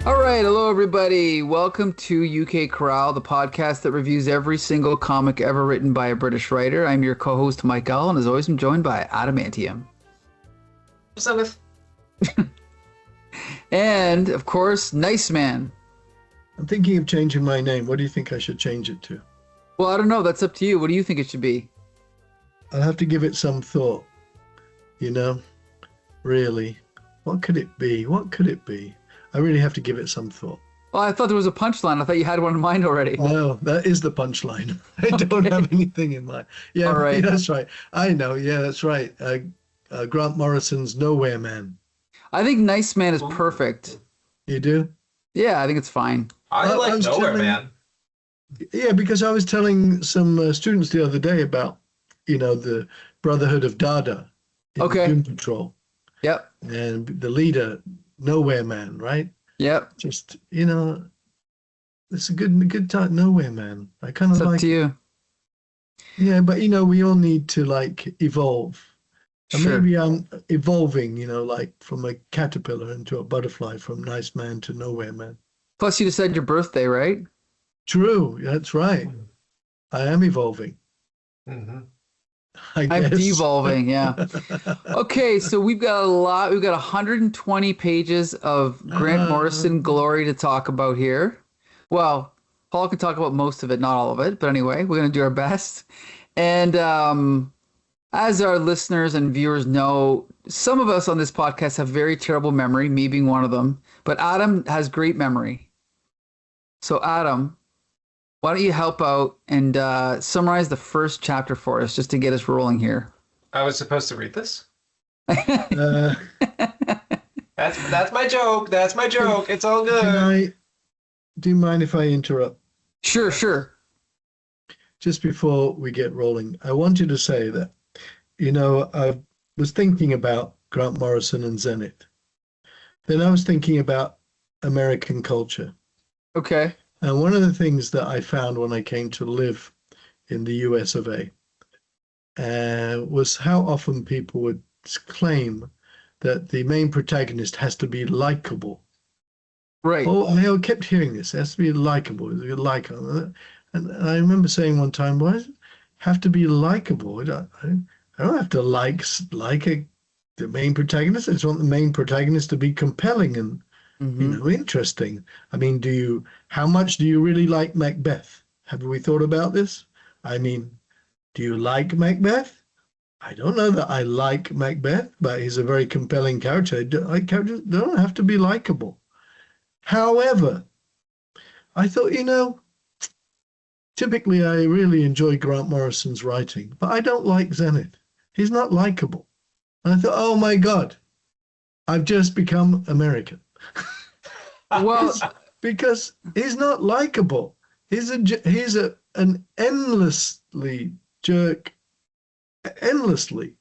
All right, hello everybody. Welcome to UK CORRAL, the podcast that reviews every single comic ever written by a British writer. I'm your co-host Mike L, and as always, I'm joined by Adamantium. Zenith. And of course, Nice Man. I'm thinking of changing my name. What do you think I should change it to? Well, I don't know. That's up to you. What do you think it should be? I'll have to give it some thought. You know, really, what could it be? What could it be? I really have to give it some thought. Well, I thought there was a punchline. I thought you had one in mind already. Oh, that is the punchline. I don't have anything in mind. Yeah, All right. That's right. I know. Yeah, that's right. Grant Morrison's Nowhere Man. I think Nice Man is perfect. You do? Yeah, I think it's fine. I like was Nowhere telling- Man. Yeah, because I was telling some students the other day about, the Brotherhood of Dada in Okay. Doom Patrol. Yep. And the leader, Nowhere Man, right? Yep. Just, it's a good time. Nowhere Man. I kind It's of up like to you. Yeah, but we all need to evolve. And Sure. maybe I'm evolving, from a caterpillar into a butterfly, from Nice Man to Nowhere Man. Plus, you just said your birthday, right? True, that's right. I am evolving, Mm-hmm. I I'm guess. devolving, yeah. Okay, so we've got a lot. We've got 120 pages of Grant Morrison glory to talk about here. Well, Paul can talk about most of it, not all of it. But anyway, we're going to do our best. And as our listeners and viewers know, some of us on this podcast have very terrible memory, me being one of them. But Adam has great memory. So Adam, why don't you help out and summarize the first chapter for us just to get us rolling here? I was supposed to read this. Uh, That's my joke. That's my joke. It's all good. do you mind if I interrupt? Sure, sure. Just before we get rolling, I wanted to say that, I was thinking about Grant Morrison and Zenith. Then I was thinking about American culture. Okay. And one of the things that I found when I came to live in the US of A was how often people would claim that the main protagonist has to be likable. Right. Oh, I kept hearing this. It has to be likable. And I remember saying one time, why does it have to be likable? I don't have to like the main protagonist. I just want the main protagonist to be compelling and interesting. I mean, how much do you really like Macbeth? Have we thought about this? I mean, do you like Macbeth? I don't know that I like Macbeth, but he's a very compelling character. Characters don't have to be likable. However, I thought, typically I really enjoy Grant Morrison's writing, but I don't like Zenith. He's not likable. And I thought, oh my God, I've just become American. Well, Because he's not likable. He's an endlessly jerk, endlessly.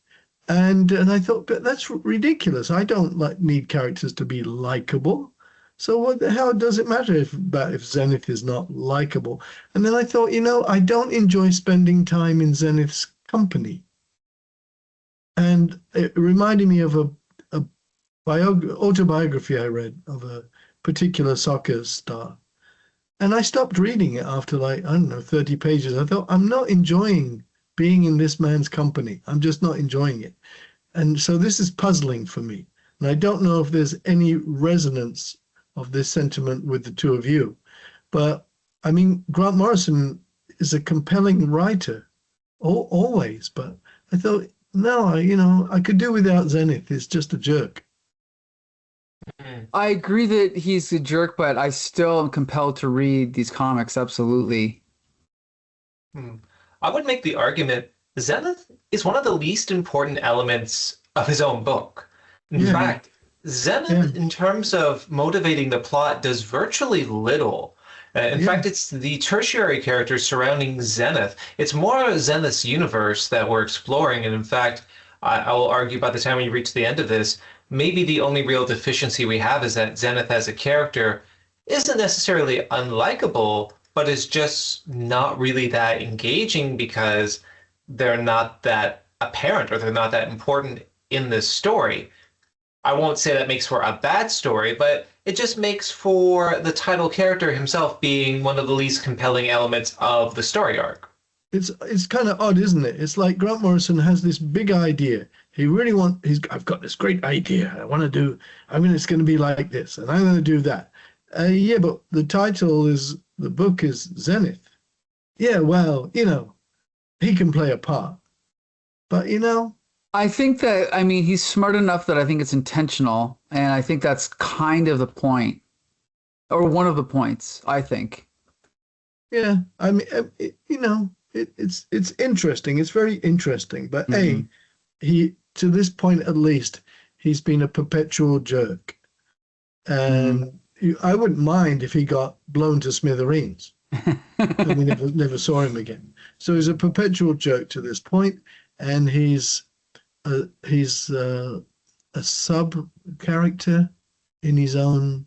And I thought, but that's ridiculous. I don't need characters to be likable. So what the hell does it matter if Zenith is not likable? And then I thought, I don't enjoy spending time in Zenith's company. And it reminded me of a autobiography I read of a particular soccer star. And I stopped reading it after 30 pages. I thought, I'm not enjoying being in this man's company. I'm just not enjoying it. And so this is puzzling for me. And I don't know if there's any resonance of this sentiment with the two of you. But I mean, Grant Morrison is a compelling writer, always. But I thought, no, I could do without Zenith. He's just a jerk. I agree that he's a jerk, but I still am compelled to read these comics. Absolutely. I would make the argument Zenith is one of the least important elements of his own book. In fact, Zenith, in terms of motivating the plot, does virtually little. In fact, it's the tertiary characters surrounding Zenith. It's more Zenith's universe that we're exploring. And in fact, I will argue by the time we reach the end of this, maybe the only real deficiency we have is that Zenith as a character isn't necessarily unlikable, but is just not really that engaging because they're not that apparent or they're not that important in this story. I won't say that makes for a bad story, but it just makes for the title character himself being one of the least compelling elements of the story arc. It's kind of odd, isn't it? It's like Grant Morrison has this big idea. I've got this great idea. It's going to be like this, and I'm going to do that. Yeah, but the book is Zenith. Yeah, well, he can play a part. But, I think that, he's smart enough that I think it's intentional, and I think that's kind of the point, or one of the points, I think. Yeah, it's interesting. It's very interesting. But he, to this point at least, he's been a perpetual jerk. And I wouldn't mind if he got blown to smithereens. And we never saw him again. So he's a perpetual jerk to this point, and he's a sub character in his own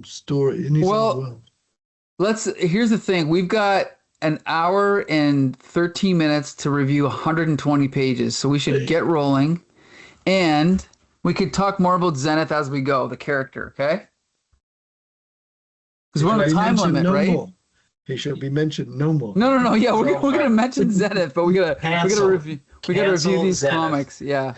story, in his own world. Here's the thing. We've got an hour and 13 minutes to review 120 pages, so we should get rolling, and we could talk more about Zenith as we go, the character, okay? Because we're on a time limit, right? More. He should be mentioned no more. No. Yeah, we're gonna mention Zenith, but we gotta review these Zenith. Comics. Yeah.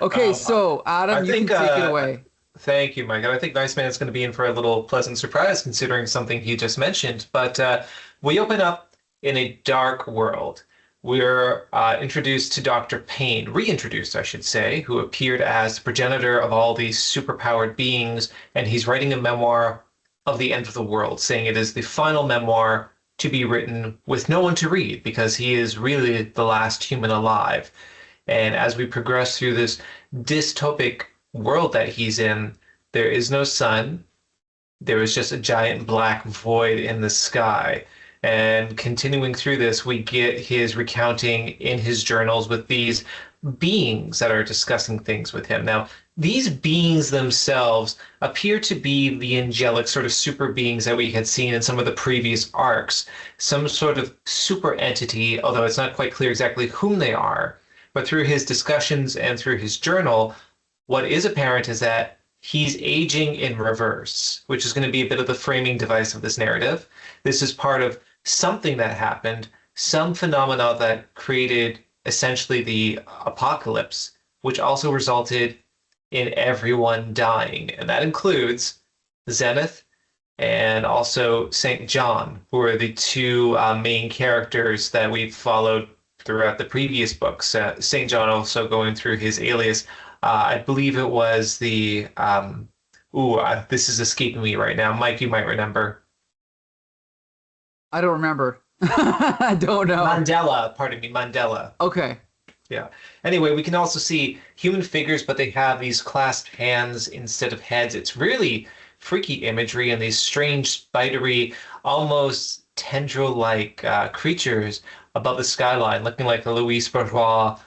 Okay, so Adam, you can take it away. Thank you, Mike. I think Nice Man's going to be in for a little pleasant surprise considering something he just mentioned. But we open up in a dark world. We're introduced to Dr. Payne, reintroduced, I should say, who appeared as the progenitor of all these superpowered beings, and he's writing a memoir of the end of the world, saying it is the final memoir to be written with no one to read because he is really the last human alive. And as we progress through this dystopic world that he's in, there is no sun. There is just a giant black void in the sky. And continuing through this, we get his recounting in his journals with these beings that are discussing things with him. Now, these beings themselves appear to be the angelic sort of super beings that we had seen in some of the previous arcs, some sort of super entity, although it's not quite clear exactly whom they are. But through his discussions and through his journal, what is apparent is that he's aging in reverse, which is going to be a bit of the framing device of this narrative. This is part of something that happened, some phenomena that created essentially the apocalypse, which also resulted in everyone dying. And that includes Zenith and also St. John, who are the two main characters that we've followed throughout the previous books. St. John also going through his alias. I believe it was the, this is escaping me right now. Mike, you might remember. I don't remember. I don't know. Mandela. Okay. Yeah. Anyway, we can also see human figures, but they have these clasped hands instead of heads. It's really freaky imagery and these strange, spidery, almost tendril-like creatures above the skyline, looking like the Louis Bourgeois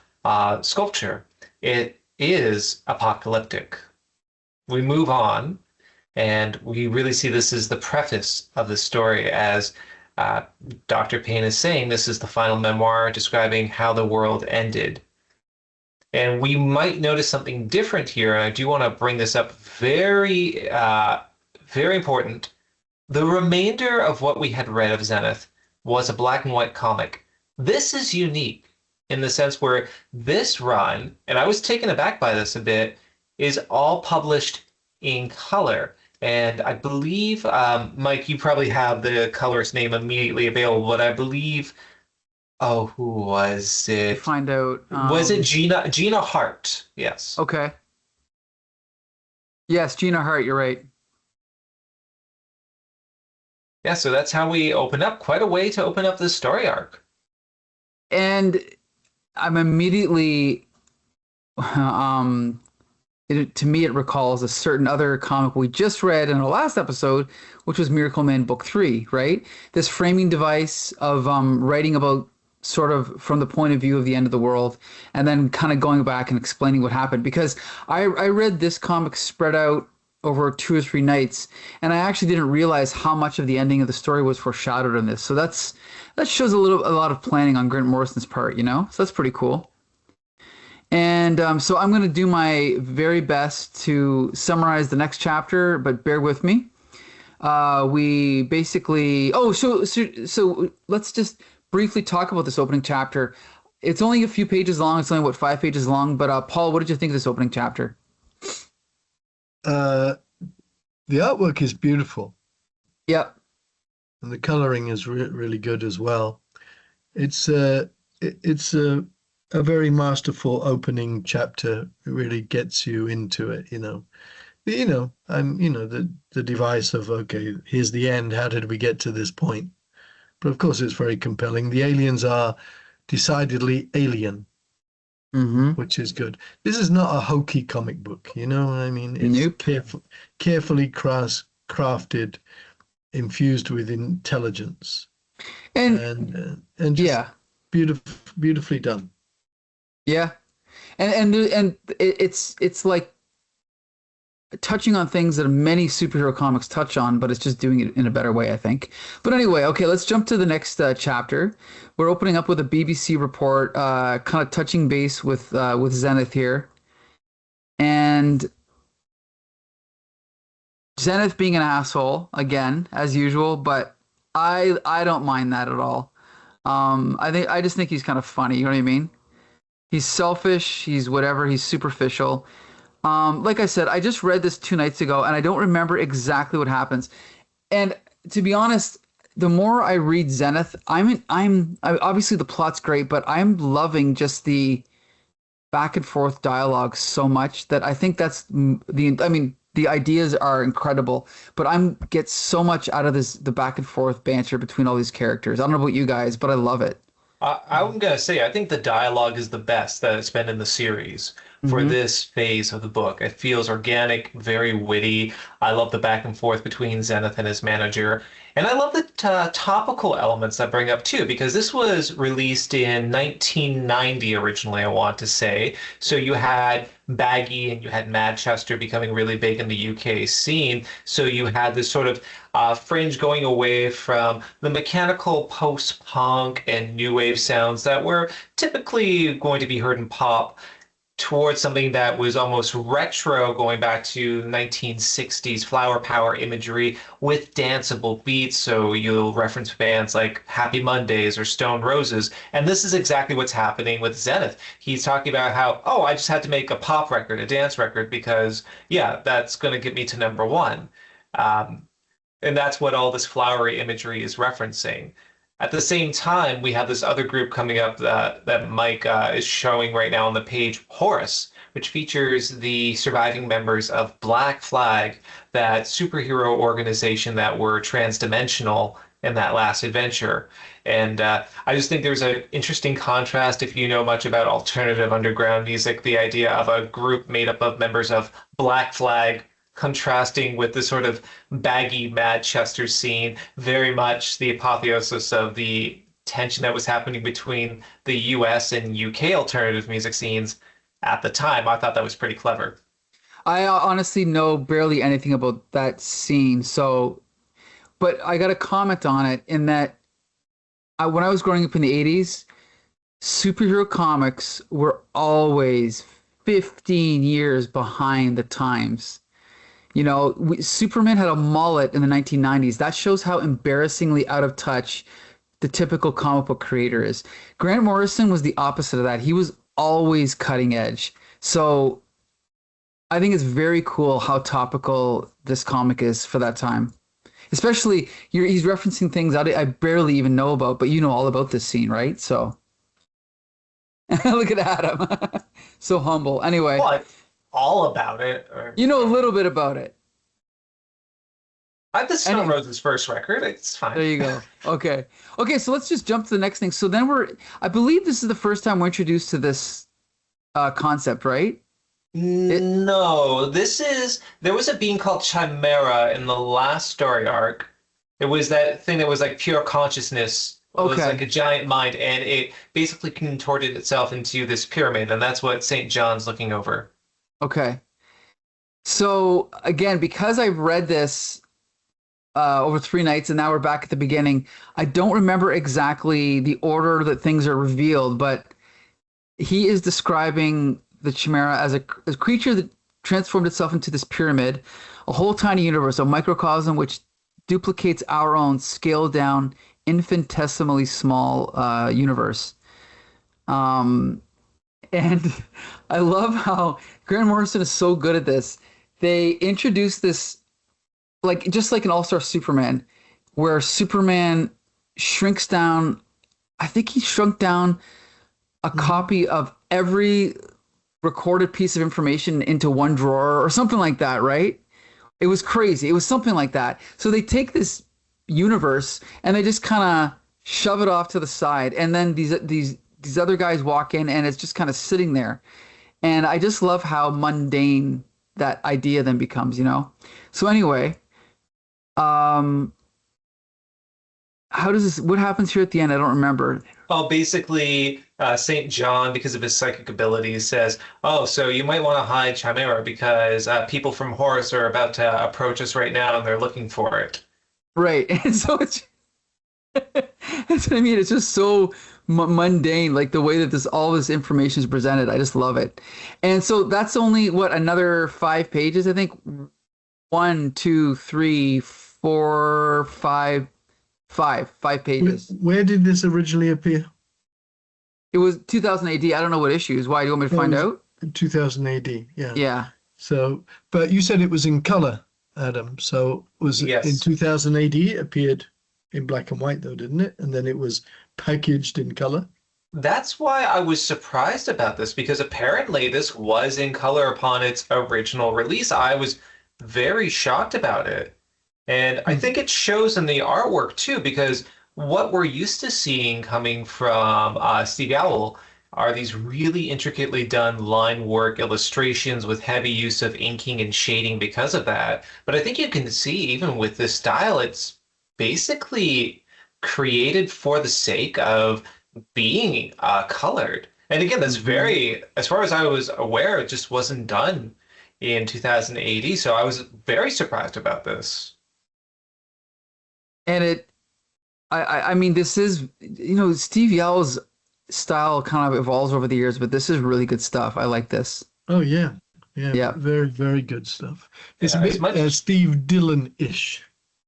sculpture. It is apocalyptic. We move on, and we really see this as the preface of the story, as Dr. Payne is saying this is the final memoir describing how the world ended. And we might notice something different here, and I do want to bring this up. Very, very important. The remainder of what we had read of Zenith was a black and white comic. This is unique in the sense where this run, and I was taken aback by this a bit, is all published in color. And I believe, Mike, you probably have the colorist's name immediately available, but I believe, who was it? Find out. Was it Gina Hart? Yes. Okay. Yes, Gina Hart, you're right. Yeah, so that's how we open up. Quite a way to open up this story arc. And I'm immediately, to me, it recalls a certain other comic we just read in our last episode, which was Miracle Man Book 3, right? This framing device of writing about sort of from the point of view of the end of the world, and then kind of going back and explaining what happened. Because I read this comic spread out over 2 or 3 nights, and I actually didn't realize how much of the ending of the story was foreshadowed in this. So that shows a lot of planning on Grant Morrison's part, you know? So that's pretty cool. And so I'm going to do my very best to summarize the next chapter, but bear with me. We basically, so let's just briefly talk about this opening chapter. It's only a few pages long. It's only, 5 pages long. But Paul, what did you think of this opening chapter? The artwork is beautiful. Yep. And the coloring is really good as well. It's a very masterful opening chapter. It really gets you into it, and the device of, okay, here's the end. How did we get to this point? But of course, it's very compelling. The aliens are decidedly alien, which is good. This is not a hokey comic book, you know what I mean? It's carefully crafted, infused with intelligence, and just beautifully done. Yeah, and it's like touching on things that many superhero comics touch on, but it's just doing it in a better way, I think. But anyway, okay, let's jump to the next chapter. We're opening up with a BBC report, kind of touching base with Zenith here, and Zenith being an asshole again, as usual. But I don't mind that at all. I just think he's kind of funny. You know what I mean? He's selfish. He's whatever. He's superficial. Like I said, I just read this 2 nights ago, and I don't remember exactly what happens. And to be honest, the more I read Zenith, obviously the plot's great, but I'm loving just the back and forth dialogue so much that I think that's the ideas are incredible, but get so much out of the back and forth banter between all these characters. I don't know about you guys, but I love it. I'm going to say, I think the dialogue is the best that it's been in the series for this phase of the book. It feels organic, very witty. I love the back and forth between Zenith and his manager. And I love the topical elements that bring up too, because this was released in 1990 originally, I want to say. So you had Baggy and you had Manchester becoming really big in the UK scene. So you had this sort of fringe going away from the mechanical post-punk and new wave sounds that were typically going to be heard in pop, towards something that was almost retro, going back to 1960s flower power imagery with danceable beats. So you'll reference bands like Happy Mondays or Stone Roses. And this is exactly what's happening with Zenith. He's talking about how, I just had to make a pop record, a dance record, because, that's going to get me to #1. And that's what all this flowery imagery is referencing. At the same time, we have this other group coming up that Mike is showing right now on the page, Horus, which features the surviving members of Black Flag, that superhero organization that were transdimensional in that last adventure. And I just think there's an interesting contrast, if you know much about alternative underground music, the idea of a group made up of members of Black Flag contrasting with the sort of baggy Manchester scene, very much the apotheosis of the tension that was happening between the US and UK alternative music scenes at the time. I thought that was pretty clever. I honestly know barely anything about that scene, but I got a comment on it in that when I was growing up in the 80s, superhero comics were always 15 years behind the times. Superman had a mullet in the 1990s. That shows how embarrassingly out of touch the typical comic book creator is. Grant Morrison was the opposite of that. He was always cutting edge. So I think it's very cool how topical this comic is for that time. Especially, he's referencing things I barely even know about, but you know all about this scene, right? So look at Adam. So humble. Anyway. What? All about it. You know a little bit about it. I had the Stone Roses first record. It's fine. There you go. Okay, so let's just jump to the next thing. So then I believe this is the first time we're introduced to this concept, right? No, there was a being called Chimera in the last story arc. It was that thing that was like pure consciousness. It was like a giant mind, and it basically contorted itself into this pyramid, and that's what St. John's looking over. Okay. So again, because I've read this over 3 nights and now we're back at the beginning, I don't remember exactly the order that things are revealed, but he is describing the Chimera as a creature that transformed itself into this pyramid, a whole tiny universe, a microcosm which duplicates our own scaled down, infinitesimally small universe. And I love how Grant Morrison is so good at this. They introduce this, like just like an All-Star Superman, where Superman shrinks down. I think he shrunk down a copy of every recorded piece of information into one drawer or something like that, right? It was crazy. It was something like that. So they take this universe and they just kind of shove it off to the side, and then these other guys walk in and it's just kind of sitting there. And I just love how mundane that idea then becomes, you know? So anyway, what happens here at the end? I don't remember. Oh, basically, St. John, because of his psychic abilities, says, "Oh, so you might want to hide Chimera because people from Horus are about to approach us right now, and they're looking for it." Right. And so it's that's what I mean. It's just so mundane, like the way that all this information is presented. I just love it. And so that's only another 5 pages, I think. 1, 2, 3, 4, 5 pages. Where did this originally appear? It was 2000 AD. I don't know what issues. Why? Do you want me to find out? 2000 AD, yeah. Yeah. So, but you said it was in color, Adam. So was it Yes. in 2000 AD? It appeared in black and white, though, didn't it? And then it was packaged in color. That's why I was surprised about this, because apparently this was in color upon its original release. I was very shocked about it. And I think it shows in the artwork too, because what we're used to seeing coming from Steve Yeowell are these really intricately done line work illustrations with heavy use of inking and shading because of that. But I think you can see even with this style, it's basically created for the sake of being colored. And again, that's very, as far as I was aware, it just wasn't done in 2000 AD. So I was very surprised about this. And I mean, this is, you know, Steve Yeowell's style kind of evolves over the years, but this is really good stuff. I like this. Oh, yeah. Yeah. Yeah. Very, very good stuff. It's Yeah, a it's bit much- Steve Dillon-ish.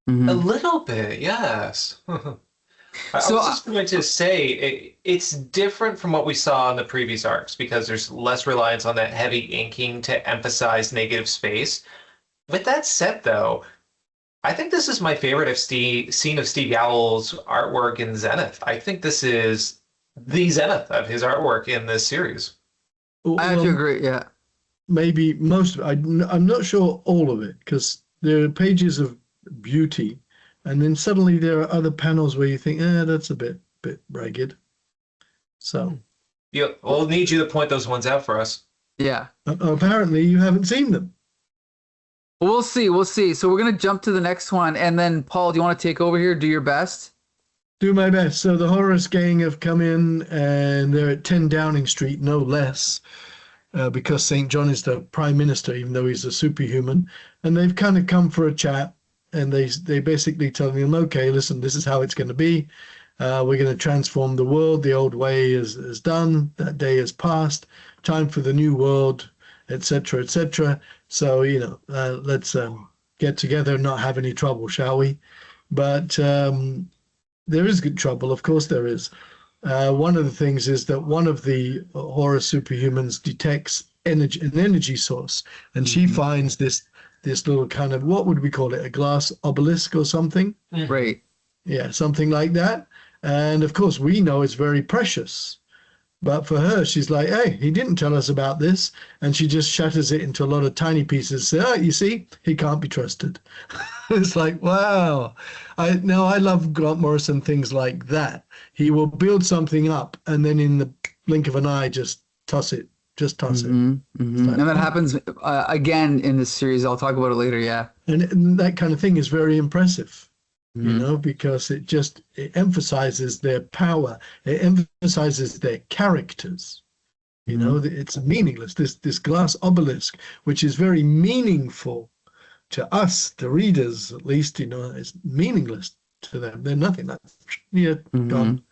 Mhm. A little bit, yes. I So, was just going to say it's different from what we saw in the previous arcs because there's less reliance on that heavy inking to emphasize negative space. With that said, though, I think this is my favorite scene of Steve Yeowell's artwork in Zenith. I think this is the Zenith of his artwork in this series. I have to agree. Yeah. Maybe most of it. I'm not sure all of it, because there are pages of beauty, and then suddenly there are other panels where you think, that's a bit ragged. So We'll need you to point those ones out for us. Yeah. apparently you haven't seen them. We'll see. We'll see. So we're going to jump to the next one. And then, Paul, do you want to take over here? Do your best? Do my best. So the Horus gang have come in, and they're at 10 Downing Street, no less, because St. John is the prime minister, even though he's a superhuman. And they've kind of come for a chat, and they basically tell him, okay, listen, this is how it's going to be. We're going to transform the world. The old way is done. That day has passed. Time for the new world, etc., etc. So, let's get together and not have any trouble, shall we? But there is good trouble. Of course there is. One of the things is that one of the Horus superhumans detects an energy source, and she finds this little kind of, what would we call it, a glass obelisk or something? Right. Yeah, something like that. And of course we know it's very precious. But for her, she's like, hey, he didn't tell us about this. And she just shatters it into a lot of tiny pieces. So, you see, he can't be trusted. It's like, wow. I love Grant Morrison, things like that. He will build something up and then in the blink of an eye, just toss it. Just toss it. Mm-hmm. Like, and that happens again in this series. I'll talk about it later. Yeah. And that kind of thing is very impressive. Because it emphasizes their power. It emphasizes their characters. It's meaningless. This glass obelisk, which is very meaningful to us, the readers, at least, is meaningless to them. They're nothing. Gone.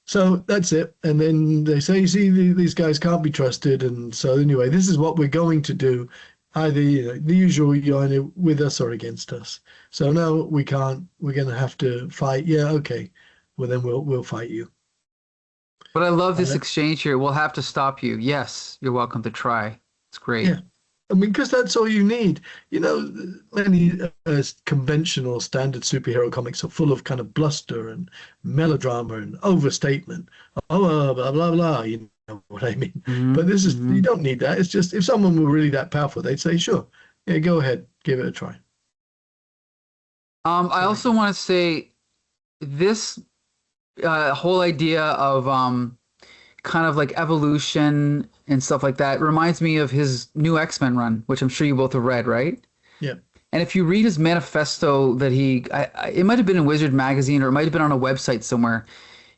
So that's it. And then they say, see, these guys can't be trusted. And so anyway, this is what we're going to do. Either, the usual, you're either with us or against us. So no, we can't. We're going to have to fight. Yeah, okay. Well, then we'll fight you. But I love this Uh, exchange here. We'll have to stop you. Yes, you're welcome to try. It's great. yeah. I mean, because that's all you need. Many conventional standard superhero comics are full of kind of bluster and melodrama and overstatement. Oh, blah, blah, blah. You know what I mean? But this is, you don't need that. It's just, if someone were really that powerful, they'd say, sure, yeah, go ahead, give it a try. I also want to say this whole idea of kind of like evolution and stuff like that reminds me of his new X-Men run, which I'm sure you both have read, right? Yeah. And if you read his manifesto that it might have been in Wizard magazine or it might have been on a website somewhere.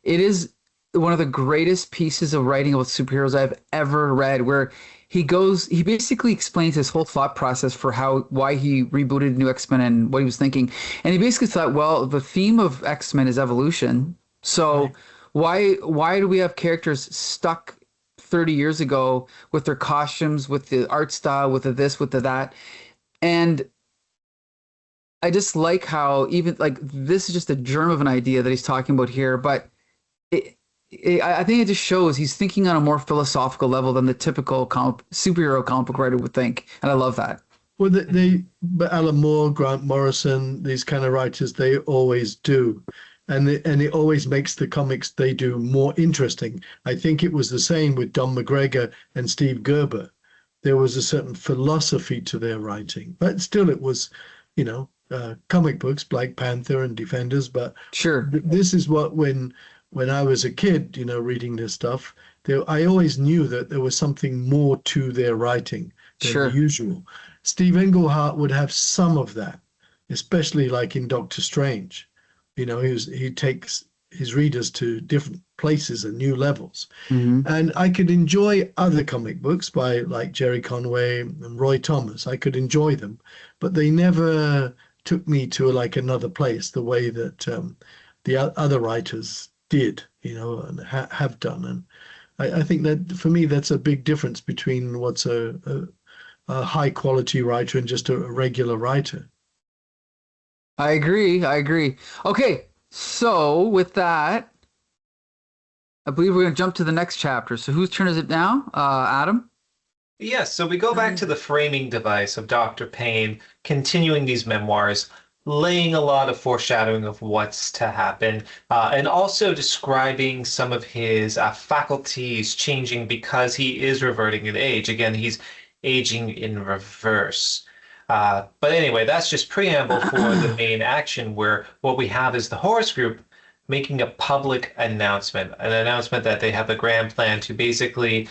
It is one of the greatest pieces of writing about superheroes I've ever read, where he basically explains his whole thought process for why he rebooted New X-Men and what he was thinking. And he basically thought, well, the theme of X-Men is evolution. So why do we have characters stuck 30 years ago with their costumes, with the art style, with the this, with the that? And I just like how even like this is just a germ of an idea that he's talking about here, but I think it just shows he's thinking on a more philosophical level than the typical superhero comic book writer would think, and I love that. Well, but Alan Moore, Grant Morrison, these kind of writers, they always do. And it always makes the comics they do more interesting. I think it was the same with Don McGregor and Steve Gerber. There was a certain philosophy to their writing, but still it was, comic books, Black Panther and Defenders. But sure, this is what when I was a kid, reading this stuff, I always knew that there was something more to their writing than sure. the usual. Steve Englehart would have some of that, especially like in Doctor Strange. He takes his readers to different places and new levels. Mm-hmm. And I could enjoy other comic books by like Jerry Conway and Roy Thomas. I could enjoy them, but they never took me to like another place the way that the other writers did, and have done. And I think that for me, that's a big difference between what's a high quality writer and just a regular writer. I agree. Okay, so with that, I believe we're going to jump to the next chapter. So whose turn is it now? Adam? Yes, so we go back to the framing device of Dr. Payne, continuing these memoirs, laying a lot of foreshadowing of what's to happen, and also describing some of his faculties changing because he is reverting in age. Again, he's aging in reverse. But anyway, that's just preamble for the main action, where what we have is the Horus Group making a public announcement, an announcement that they have a grand plan to basically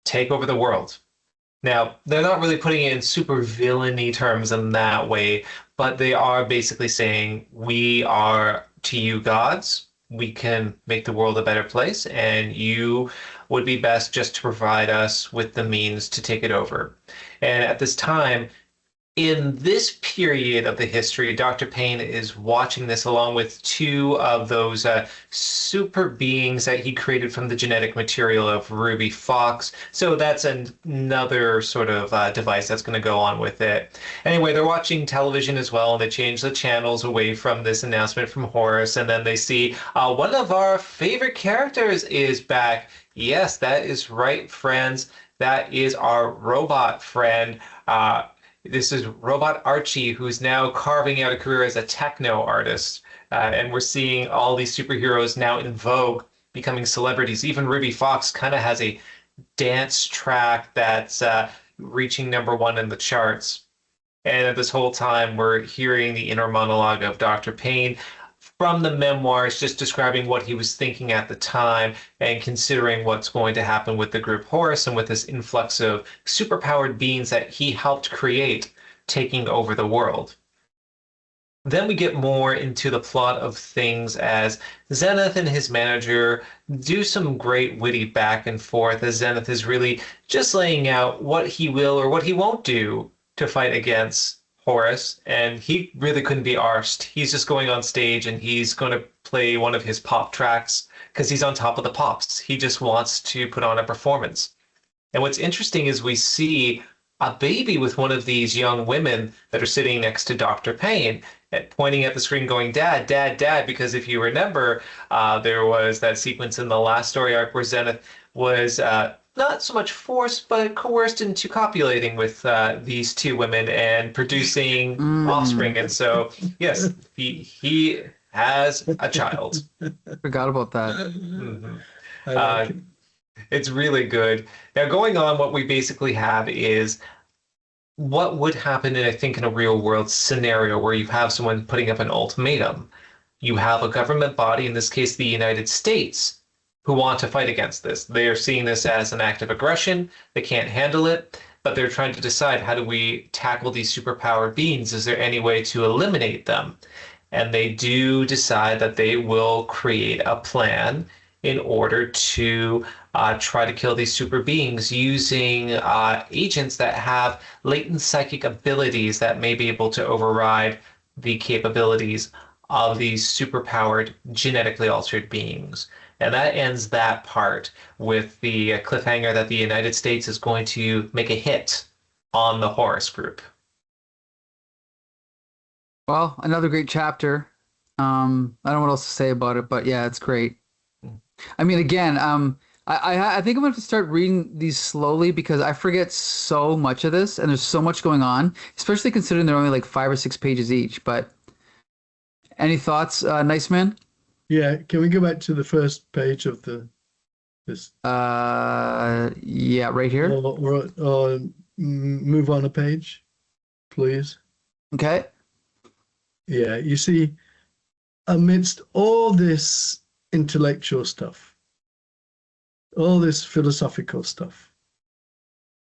take over the world. Now, they're not really putting it in super villainy terms in that way, but they are basically saying, we are to you gods. We can make the world a better place, and you would be best just to provide us with the means to take it over. And at this time, in this period of the history, Dr. Payne is watching this along with two of those super beings that he created from the genetic material of Ruby Fox. So that's another sort of device that's going to go on with it. Anyway, they're watching television as well, and they change the channels away from this announcement from Horus, and then they see one of our favorite characters is back. Yes, that is right, friends. That is our robot friend. This is Robot Archie, who's now carving out a career as a techno artist. And we're seeing all these superheroes now in vogue, becoming celebrities. Even Ruby Fox kind of has a dance track that's reaching #1 in the charts. And at this whole time, we're hearing the inner monologue of Dr. Payne from the memoirs, just describing what he was thinking at the time and considering what's going to happen with the group Horus and with this influx of superpowered beings that he helped create taking over the world. Then we get more into the plot of things as Zenith and his manager do some great witty back and forth, as Zenith is really just laying out what he will or what he won't do to fight against Horace, and he really couldn't be arsed. He's just going on stage and he's going to play one of his pop tracks because he's on top of the pops. He just wants to put on a performance. And what's interesting is we see a baby with one of these young women that are sitting next to Dr. Payne, pointing at the screen going, Dad, Dad, Dad, because if you remember, there was that sequence in the last story arc where Zenith was not so much forced, but coerced into copulating with these two women and producing offspring. And so, yes, he has a child. Forgot about that. Mhm. I like it. It's really good. Now, going on, what we basically have is what would happen, I think, in a real world scenario where you have someone putting up an ultimatum. You have a government body, in this case, the United States, who want to fight against this. They are seeing this as an act of aggression. They can't handle it, but they're trying to decide, how do we tackle these superpowered beings? Is there any way to eliminate them? And they do decide that they will create a plan in order to try to kill these super beings using agents that have latent psychic abilities that may be able to override the capabilities of these superpowered, genetically altered beings. And that ends that part with the cliffhanger that the United States is going to make a hit on the Horus group. Well, another great chapter. I don't know what else to say about it, but yeah, it's great. I mean, again, I think I'm going to have to start reading these slowly because I forget so much of this and there's so much going on, especially considering they're only like 5 or 6 pages each. But any thoughts, Nice Man? Yeah, can we go back to the first page of this? Yeah, right here. Or move on a page, please. Okay. Yeah, you see, amidst all this intellectual stuff, all this philosophical stuff,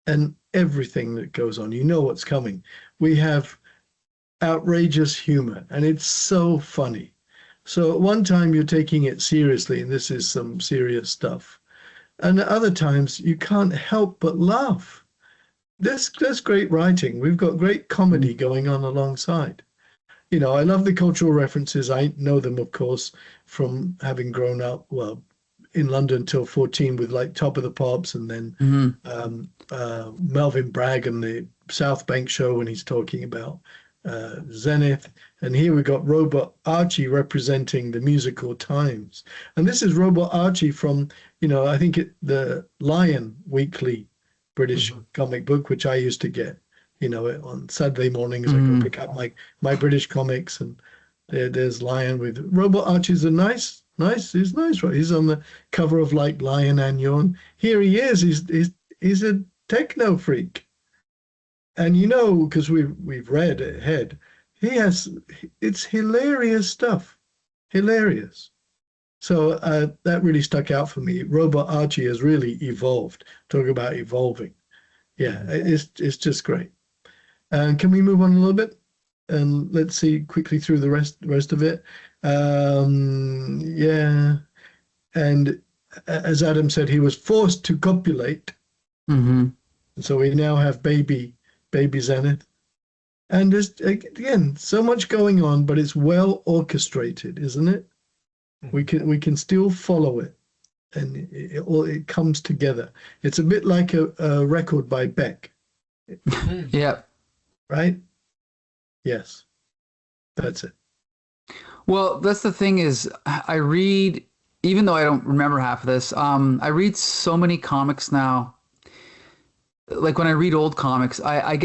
and everything that goes on, you know what's coming. We have outrageous humor, and it's so funny. So at one time you're taking it seriously, and this is some serious stuff. And at other times you can't help but laugh. That's great writing. We've got great comedy going on alongside. You know, I love the cultural references. I know them, of course, from having grown up, well, in London till 14 with like Top of the Pops and then Melvin Bragg and the South Bank show when he's talking about Zenith. And here we got Robot Archie representing the musical Times. And this is Robot Archie from, you know, I think the Lion weekly British comic book, which I used to get. You know, on Saturday mornings, I go pick up my British comics, and there's Lion with Robot Archie's he's nice, right? He's on the cover of like Lion and Yawn. Here he is. He's a techno freak, and you know, because we've read ahead, it's hilarious stuff, hilarious. So that really stuck out for me. Robot Archie has really evolved. Talk about evolving. Yeah, it's just great. And can we move on a little bit and let's see quickly through the rest of it? Yeah, and as Adam said, he was forced to copulate. So we now have baby Zenith, and there's again so much going on, but it's well orchestrated, isn't it? We can still follow it, and it comes together. It's a bit like a record by Beck. Yeah. Right? Yes. That's it. Well, that's the thing is I read, even though I don't remember half of this, I read so many comics now. Like when I read old comics, I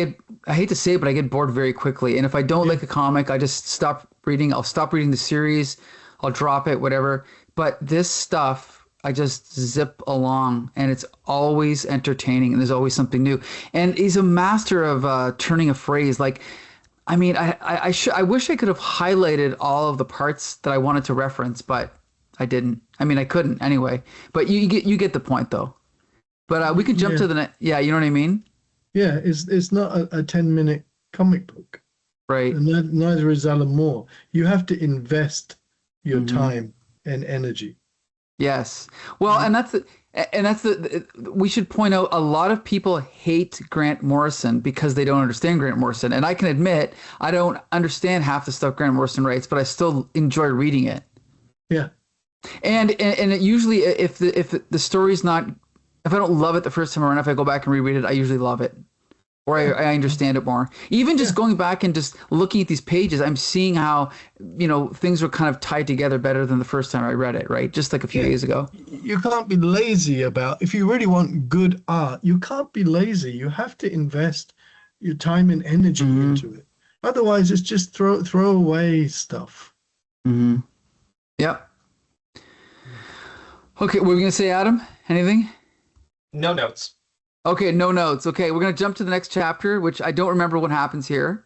hate to say it, but I get bored very quickly. And if I don't like a comic, I just stop reading. I'll stop reading the series. I'll drop it, whatever. But this stuff, I just zip along, and it's always entertaining, and there's always something new. And he's a master of turning a phrase. Like, I mean, I wish I could have highlighted all of the parts that I wanted to reference, but I didn't. I mean, I couldn't anyway. But you get the point, though. But we can jump to the next. Yeah, you know what I mean? Yeah, it's not a 10-minute comic book, right? And neither is Alan Moore. You have to invest your time and energy. Yes. Well, and And that's we should point out a lot of people hate Grant Morrison because they don't understand Grant Morrison. And I can admit I don't understand half the stuff Grant Morrison writes, but I still enjoy reading it. Yeah. And it usually, if the story's not, if I don't love it the first time around, if I go back and reread it, I usually love it. Or I understand it more. Even just going back and just looking at these pages, I'm seeing how, things were kind of tied together better than the first time I read it, right? Just like a few days ago. You can't be lazy if you really want good art, you can't be lazy. You have to invest your time and energy into it. Otherwise, it's just throw away stuff. Mm-hmm. Yep. Okay, what were we going to say, Adam? Anything? No notes. Okay, no notes. Okay, we're going to jump to the next chapter, which I don't remember what happens here.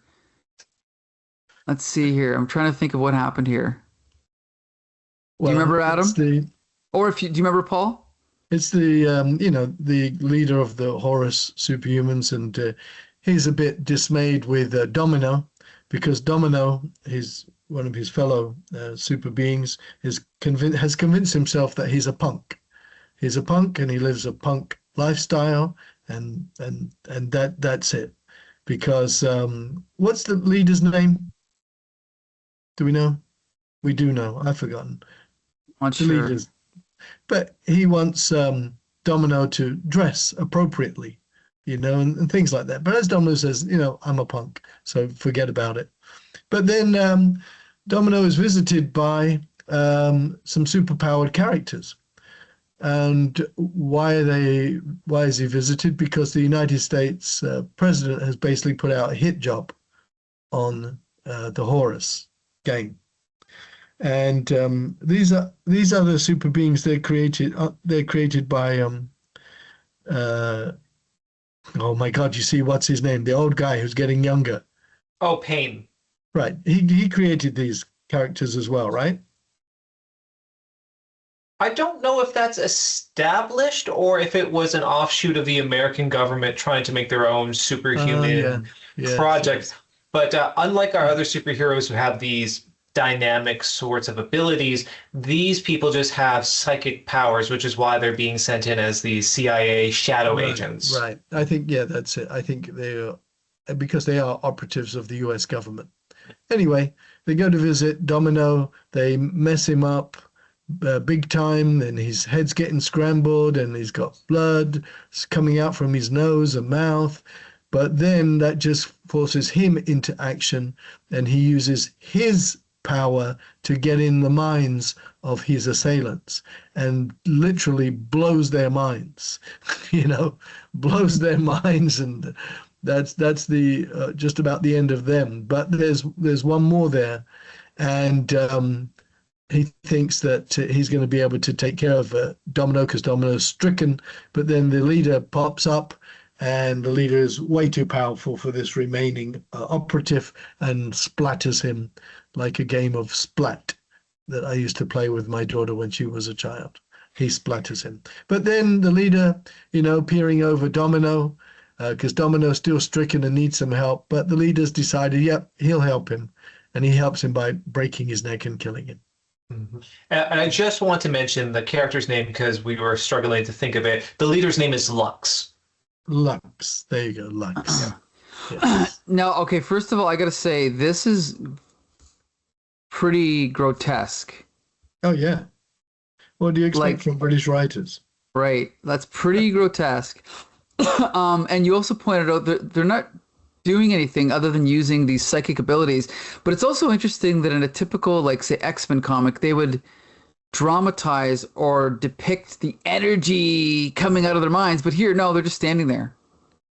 Let's see here. I'm trying to think of what happened here. Do you remember, Adam? Do you remember, Paul? It's the the leader of the Horus superhumans, and he's a bit dismayed with Domino, because Domino, one of his fellow super beings, has convinced himself that he's a punk. He's a punk, and he lives a punk lifestyle, and that's it. Because what's the leader's name? Do we know? We do know. I've forgotten. Not sure. But he wants Domino to dress appropriately, and things like that. But as Domino says, I'm a punk, so forget about it. But then Domino is visited by some superpowered characters. And why is he visited? Because the United States president has basically put out a hit job on the Horus game. And these other super beings, they're created by oh my God, you see, what's his name? The old guy who's getting younger. Oh, Pain. Right. He created these characters as well, right? I don't know if that's established or if it was an offshoot of the American government trying to make their own superhuman project. But unlike our other superheroes who have these dynamic sorts of abilities, these people just have psychic powers, which is why they're being sent in as the CIA shadow agents. Right. I think, that's it. I think because they are operatives of the US government. Anyway, they go to visit Domino, they mess him up big time, and his head's getting scrambled, and he's got blood coming out from his nose and mouth. But then that just forces him into action, and he uses his power to get in the minds of his assailants and literally blows their minds, blows their minds, and that's the just about the end of them. But there's one more there, and he thinks that he's going to be able to take care of Domino because Domino's stricken. But then the leader pops up, and the leader is way too powerful for this remaining operative, and splatters him like a game of Splat that I used to play with my daughter when she was a child. He splatters him. But then the leader, peering over Domino, because Domino's still stricken and needs some help. But the leader's decided, he'll help him. And he helps him by breaking his neck and killing him. Mm-hmm. And I just want to mention the character's name because we were struggling to think of it. The leader's name is Lux. Lux. There you go, Lux. Yes. Now, okay, first of all, I got to say, this is pretty grotesque. Oh, yeah. What do you expect from British writers? Right. That's pretty grotesque. And you also pointed out that they're not doing anything other than using these psychic abilities. But it's also interesting that in a typical, say, X-Men comic, they would dramatize or depict the energy coming out of their minds. But here, no, they're just standing there.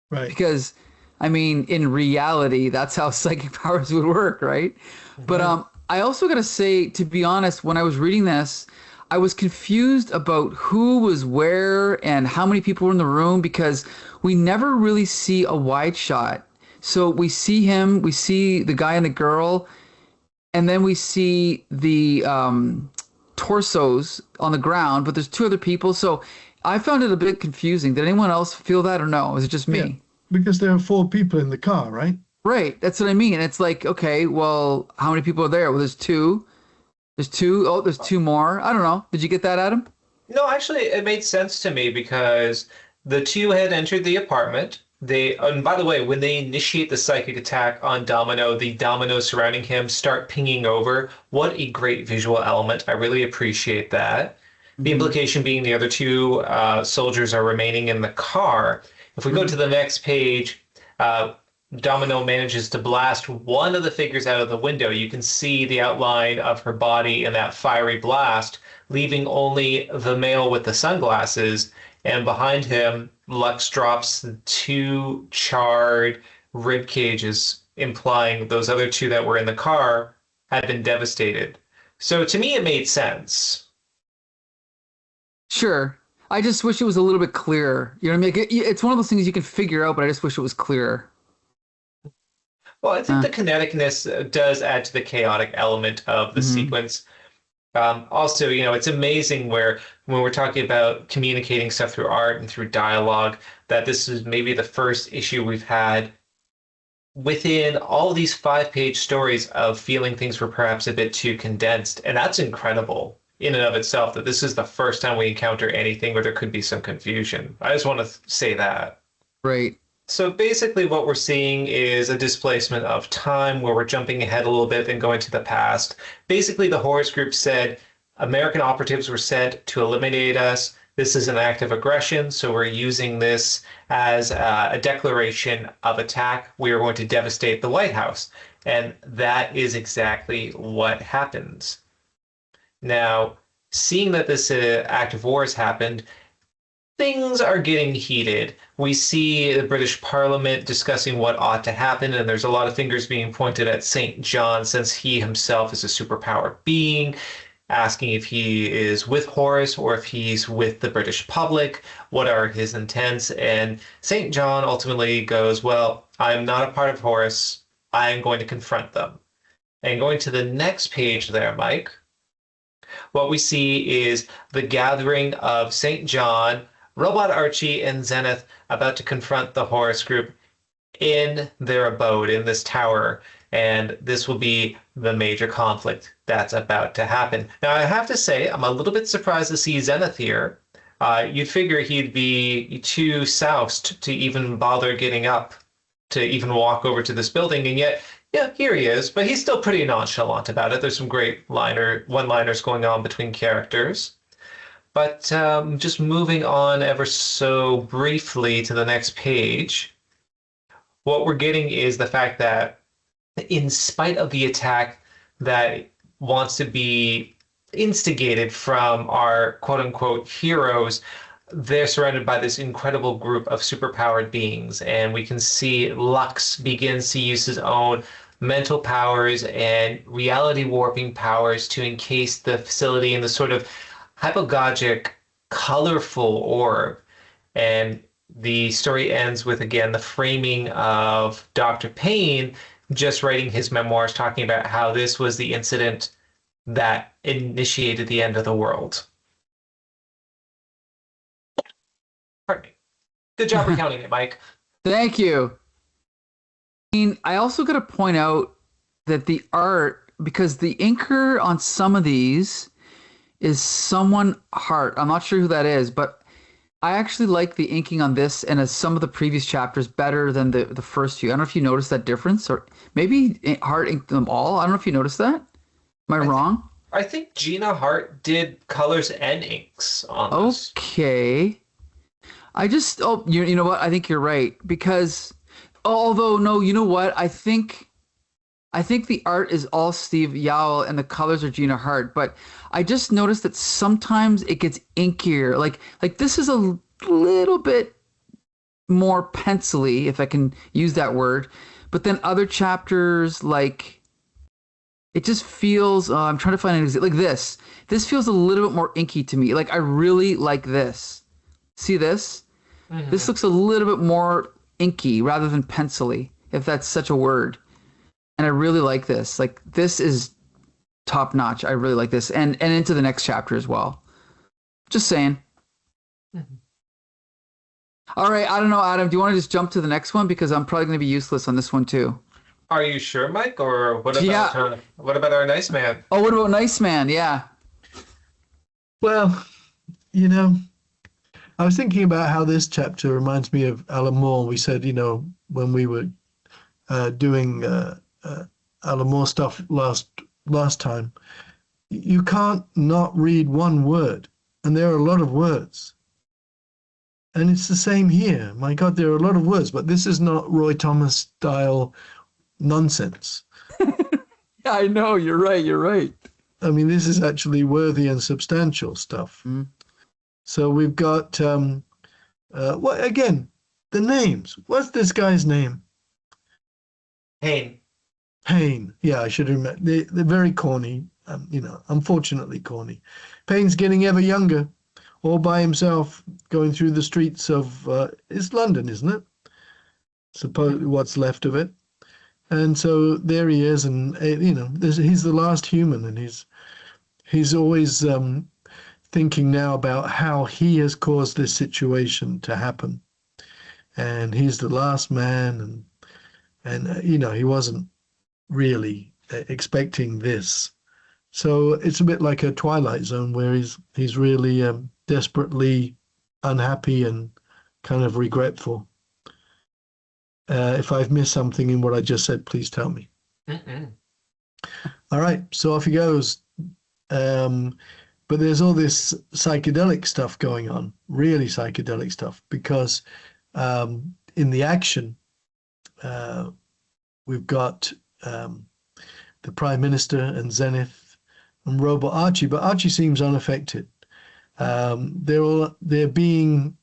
Right. Because, in reality, that's how psychic powers would work, right? Mm-hmm. But I also got to say, to be honest, when I was reading this, I was confused about who was where and how many people were in the room, because we never really see a wide shot. So we see him, we see the guy and the girl, and then we see the torsos on the ground, but there's two other people. So I found it a bit confusing. Did anyone else feel that, or no? Was it just me? Yeah, because there are 4 people in the car, right? Right. That's what I mean. It's like, okay, well, how many people are there? Well, there's 2. There's 2. Oh, there's 2 more. I don't know. Did you get that, Adam? No, actually, it made sense to me because the two had entered the apartment. And by the way, when they initiate the psychic attack on Domino, the dominoes surrounding him start pinging over. What a great visual element. I really appreciate that. The Mm-hmm. implication being the other two soldiers are remaining in the car. If we go to the next page, uh, Domino manages to blast one of the figures out of the window. You can see the outline of her body in that fiery blast, leaving only the male with the sunglasses. And behind him, Lux drops two charred rib cages, implying those other two that were in the car had been devastated. So to me, it made sense. Sure. I just wish it was a little bit clearer. You know what I mean? It's one of those things you can figure out, but I just wish it was clearer. Well, I think the kineticness does add to the chaotic element of the Mhm. sequence. Also, it's amazing where when we're talking about communicating stuff through art and through dialogue, that this is maybe the first issue we've had within all these 5-page stories of feeling things were perhaps a bit too condensed. And that's incredible in and of itself, that this is the first time we encounter anything where there could be some confusion. I just want to say that. Right. So basically what we're seeing is a displacement of time where we're jumping ahead a little bit and going to the past. Basically, the Horus group said American operatives were sent to eliminate us. This is an act of aggression, so we're using this as a declaration of attack. We are going to devastate the White House. And that is exactly what happens. Now, seeing that this act of war has happened, things are getting heated. We see the British Parliament discussing what ought to happen, and there's a lot of fingers being pointed at St. John since he himself is a superpowered being, asking if he is with Horus or if he's with the British public. What are his intents? And St. John ultimately goes, well, I'm not a part of Horus. I am going to confront them. And going to the next page there, Mike, what we see is the gathering of St. John, Robot Archie, and Zenith about to confront the Horus group in their abode, in this tower. And this will be the major conflict that's about to happen. Now, I have to say, I'm a little bit surprised to see Zenith here. You'd figure he'd be too soused to even bother getting up to even walk over to this building, and yet, yeah, here he is, but he's still pretty nonchalant about it. There's some great one-liners going on between characters. But just moving on ever so briefly to the next page, what we're getting is the fact that in spite of the attack that wants to be instigated from our quote-unquote heroes, they're surrounded by this incredible group of superpowered beings, and we can see Lux begins to use his own mental powers and reality warping powers to encase the facility in the sort of hypogogic, colorful orb. And the story ends with, again, the framing of Dr. Payne just writing his memoirs, talking about how this was the incident that initiated the end of the world. Pardon me. Good job recounting it, Mike. Thank you. I mean, I also got to point out that the art, because the inker on some of these is someone Hart. I'm not sure who that is, but I actually like the inking on this and as some of the previous chapters better than the first few. I don't know if you noticed that difference, or maybe Hart inked them all. I don't know if you noticed that. Am I wrong? I think Gina Hart did colors and inks on this. Okay. You know what? I think you're right, because although no, you know what? I think the art is all Steve Yeowell and the colors are Gina Hart, but I just noticed that sometimes it gets inkier. Like this is a little bit more pencily, if I can use that word. But then other chapters, like it just feels. I'm trying to find an example. Like this. This feels a little bit more inky to me. Like I really like this. See this? Mm-hmm. This looks a little bit more inky rather than pencily, if that's such a word. And I really like this. Like this is top notch. I really like this, and into the next chapter as well. Just saying. Mm-hmm. All right, I don't know, Adam. Do you want to just jump to the next one, because I'm probably going to be useless on this one too? Are you sure, Mike? Or what about what about our nice man? Oh, what about Nice Man? Yeah. Well, you know, I was thinking about how this chapter reminds me of Alan Moore. We said, when we were doing Alan Moore stuff last time, you can't not read one word, and there are a lot of words. And it's the same here. My God, there are a lot of words, but this is not Roy Thomas style nonsense. Yeah, I know. You're right. You're right. I mean, this is actually worthy and substantial stuff. Mm. So we've got, what again, the names. What's this guy's name? Pain. Payne. Yeah, I should remember. They're very corny, unfortunately corny. Payne's getting ever younger, all by himself, going through the streets of, it's London, isn't it? Suppose what's left of it. And so there he is, and he's the last human, and he's always thinking now about how he has caused this situation to happen, and he's the last man, and he wasn't really expecting this. So it's a bit like a Twilight Zone where he's really desperately unhappy and kind of regretful. If I've missed something in what I just said, please tell me. Mm-mm. All right, so off he goes. But there's all this psychedelic stuff going on, really psychedelic stuff, because in the action, we've got the Prime Minister and Zenith and Robot Archie, but Archie seems unaffected. They're being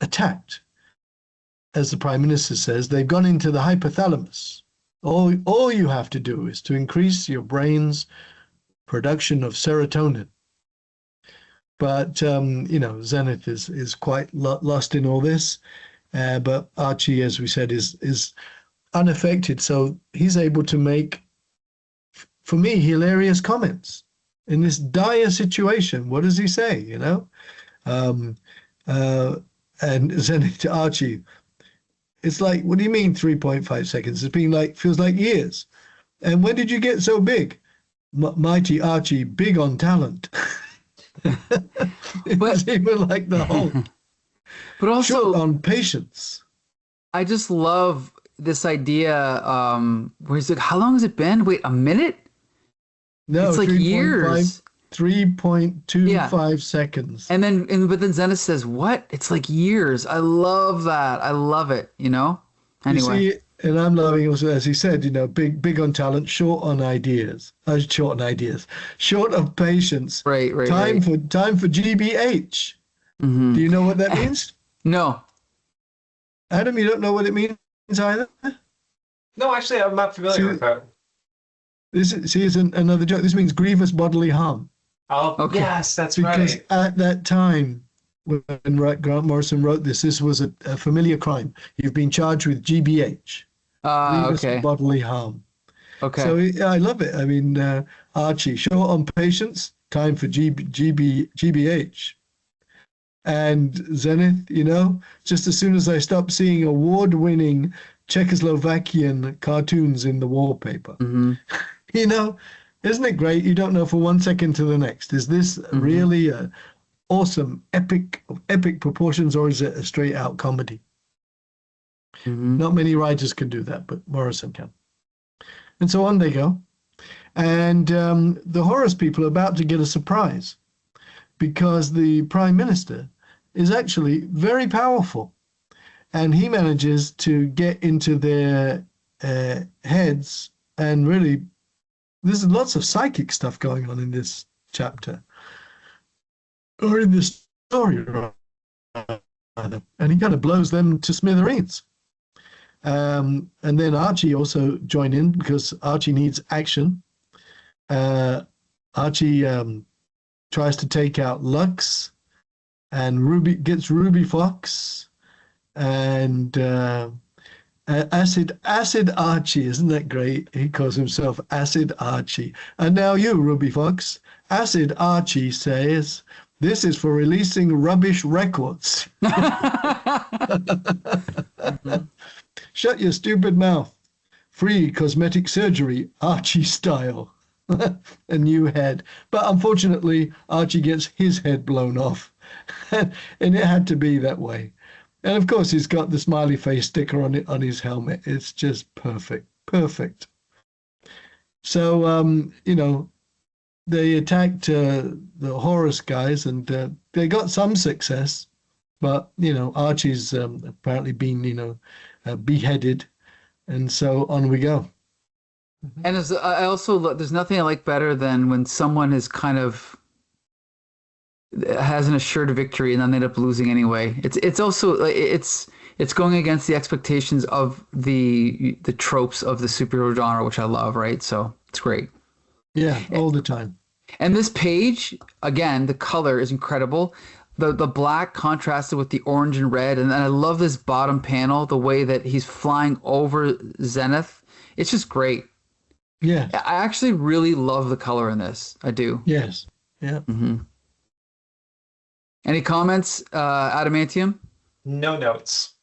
attacked. As the Prime Minister says, they've gone into the hypothalamus. All you have to do is to increase your brain's production of serotonin. But Zenith is quite lost in all this. But Archie, as we said, is unaffected. So he's able to make, for me, hilarious comments in this dire situation. What does he say? And Zenith to Archie, it's like, what do you mean 3.5 seconds? It's been feels like years. And when did you get so big? Mighty Archie, big on talent. It's even like the whole. But also short on patience. I just love this idea where he's like, how long has it been? Wait, a minute? No, it's like years. 3.25 seconds. But then Zenith says, what? It's like years. I love that. I love it, Anyway. You see, and I'm loving also, as he said, big on talent, short on ideas. Short of patience. Right. Time for GBH. Mm-hmm. Do you know what that means? No. Adam, you don't know what it means either? No, actually, I'm not familiar with that. This is another joke. This means grievous bodily harm. Oh, okay. Yes, that's right. Because at that time, when Grant Morrison wrote this was a familiar crime. You've been charged with GBH. Grievous bodily harm. Okay. So I love it. I mean, Archie, short on patience, time for GBH. And Zenith, just as soon as I stop seeing award-winning Czechoslovakian cartoons in the wallpaper. Mm-hmm. Isn't it great? You don't know for 1 second to the next. Is this really a awesome, epic proportions, or is it a straight-out comedy? Mm-hmm. Not many writers can do that, but Morrison can. And so on they go. And the Horus people are about to get a surprise because the Prime Minister is actually very powerful. And he manages to get into their heads, and really, there's lots of psychic stuff going on in this chapter, or in this story, rather. And he kind of blows them to smithereens. And then Archie also joined in because Archie needs action. Archie tries to take out Lux, and Ruby gets Ruby Fox, and Acid Archie, isn't that great? He calls himself Acid Archie. And now you, Ruby Fox. Acid Archie says, this is for releasing rubbish records. Mm-hmm. Shut your stupid mouth. Free cosmetic surgery, Archie style. a new head. But unfortunately, Archie gets his head blown off, and it had to be that way. And of course, he's got the smiley face sticker on it on his helmet. It's just perfect, perfect. So, they attacked the Horus guys, and they got some success. But Archie's apparently been beheaded, and so on we go. And I also there's nothing I like better than when someone is kind of has an assured victory and then they end up losing anyway. It's also it's going against the expectations of the tropes of the superhero genre, which I love, right? So it's great. Yeah, all the time. And this page, again, the color is incredible. The black contrasted with the orange and red, and I love this bottom panel, the way that he's flying over Zenith. It's just great. Yeah. I actually really love the color in this. I do. Yes. Yeah. Mm-hmm. Any comments, Adamantium? No notes.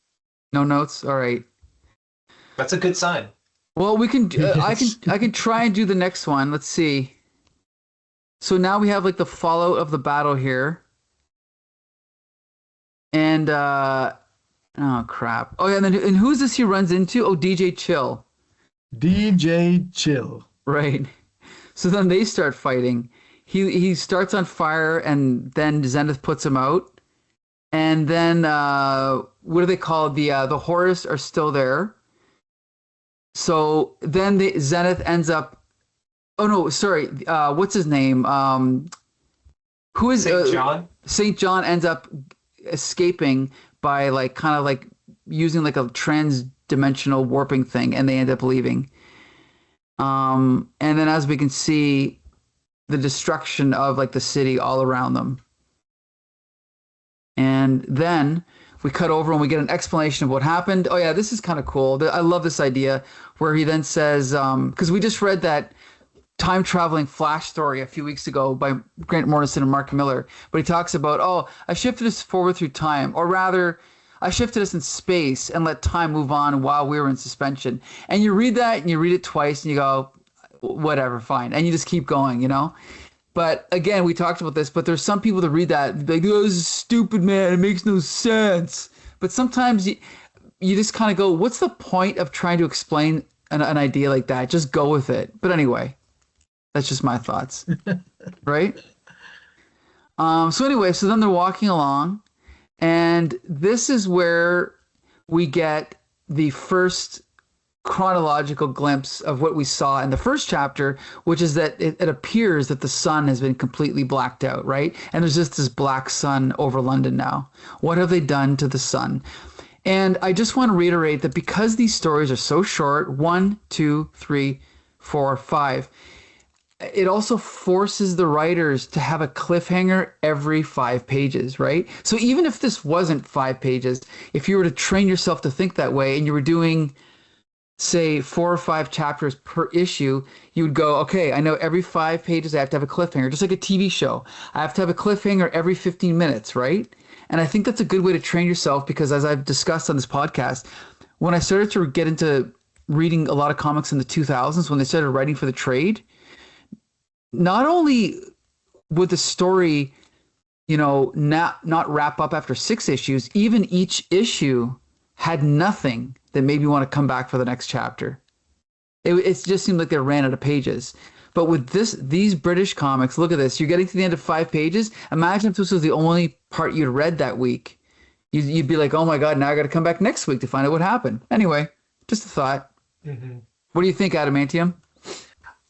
No notes. All right. That's a good sign. Well, we can. Yes. I can try and do the next one. Let's see. So now we have like the fallout of the battle here. And oh crap. Oh yeah, and who's this he runs into? Oh, DJ Chill. DJ Chill. Right. So then they start fighting. He starts on fire, and then Zenith puts him out. And then what do they call it? The Horus are still there. So then the Zenith ends up. Oh no, sorry. What's his name? Who is St. John? St. John ends up escaping by kind of using a trans-dimensional warping thing, and they end up leaving. And then as we can see, the destruction of the city all around them. And then we cut over and we get an explanation of what happened. Oh yeah, this is kind of cool. I love this idea where he then says, because we just read that time traveling Flash story a few weeks ago by Grant Morrison and Mark Miller, but he talks about, oh, I shifted us forward through time, or rather, I shifted us in space and let time move on while we were in suspension. And you read that and you read it twice and you go, whatever, fine, and you just keep going, But again, we talked about this, but there's some people that read that like, oh, this is stupid, man. It makes no sense. But sometimes you just kind of go, what's the point of trying to explain an idea like that? Just go with it. But anyway, that's just my thoughts, right? So anyway, so then they're walking along, and this is where we get the first chronological glimpse of what we saw in the first chapter, which is that it appears that the sun has been completely blacked out, right? And there's just this black sun over London now. What have they done to the sun? And I just want to reiterate that because these stories are so short, 1, 2, 3, 4, 5, it also forces the writers to have a cliffhanger every 5 pages, right? So even if this wasn't 5 pages, if you were to train yourself to think that way and you were doing, say, 4 or 5 chapters per issue, you would go, okay, I know every 5 pages I have to have a cliffhanger, just like a TV show. I have to have a cliffhanger every 15 minutes, right? And I think that's a good way to train yourself because, as I've discussed on this podcast, when I started to get into reading a lot of comics in the 2000s, when they started writing for the trade, not only would the story, not wrap up after 6 issues, even each issue had nothing that made me want to come back for the next chapter. It just seemed like they ran out of pages. But with these British comics, look at this. You're getting to the end of 5 pages. Imagine if this was the only part you'd read that week. You'd be like, oh my God, now I got to come back next week to find out what happened. Anyway, just a thought. Mm-hmm. What do you think, Adamantium?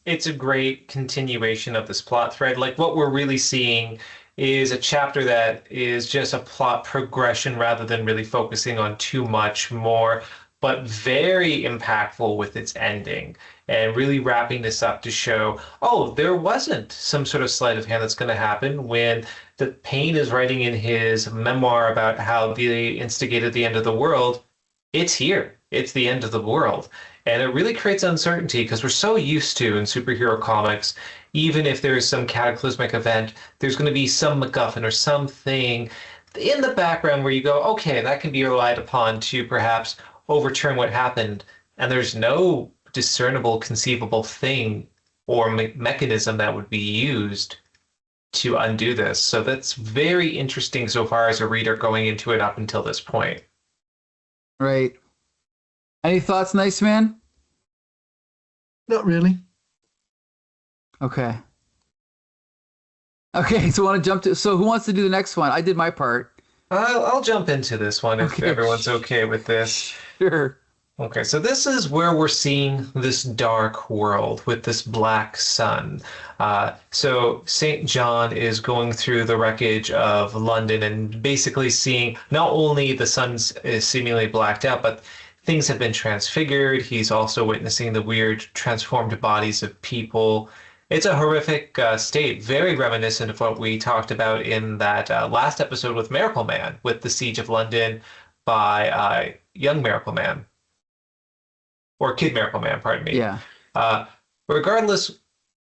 It's a great continuation of this plot thread. What we're really seeing is a chapter that is just a plot progression rather than really focusing on too much more, but very impactful with its ending and really wrapping this up to show, oh, there wasn't some sort of sleight of hand that's going to happen when the Payne is writing in his memoir about how they instigated the end of the world. It's here. It's the end of the world. And it really creates uncertainty because we're so used to in superhero comics, even if there is some cataclysmic event, there's going to be some MacGuffin or something in the background where you go, okay, that can be relied upon to perhaps overturn what happened. And there's no discernible, conceivable thing or mechanism that would be used to undo this. So that's very interesting so far as a reader going into it up until this point. Right. Any thoughts, Nice Man? Not really. Okay. Okay, so want to jump to, so who wants to do the next one? I did my part. I'll jump into this one if Okay. everyone's okay with this. Sure. Okay, so this is where we're seeing this dark world with this black sun. So St. John is going through the wreckage of London and basically seeing not only the sun is seemingly blacked out, but things have been transfigured. He's also witnessing the weird transformed bodies of people. It's a horrific state, very reminiscent of what we talked about in that last episode with Miracle Man, with the Siege of London by Young Miracle Man. Or Kid Miracle Man, pardon me. Yeah. Regardless,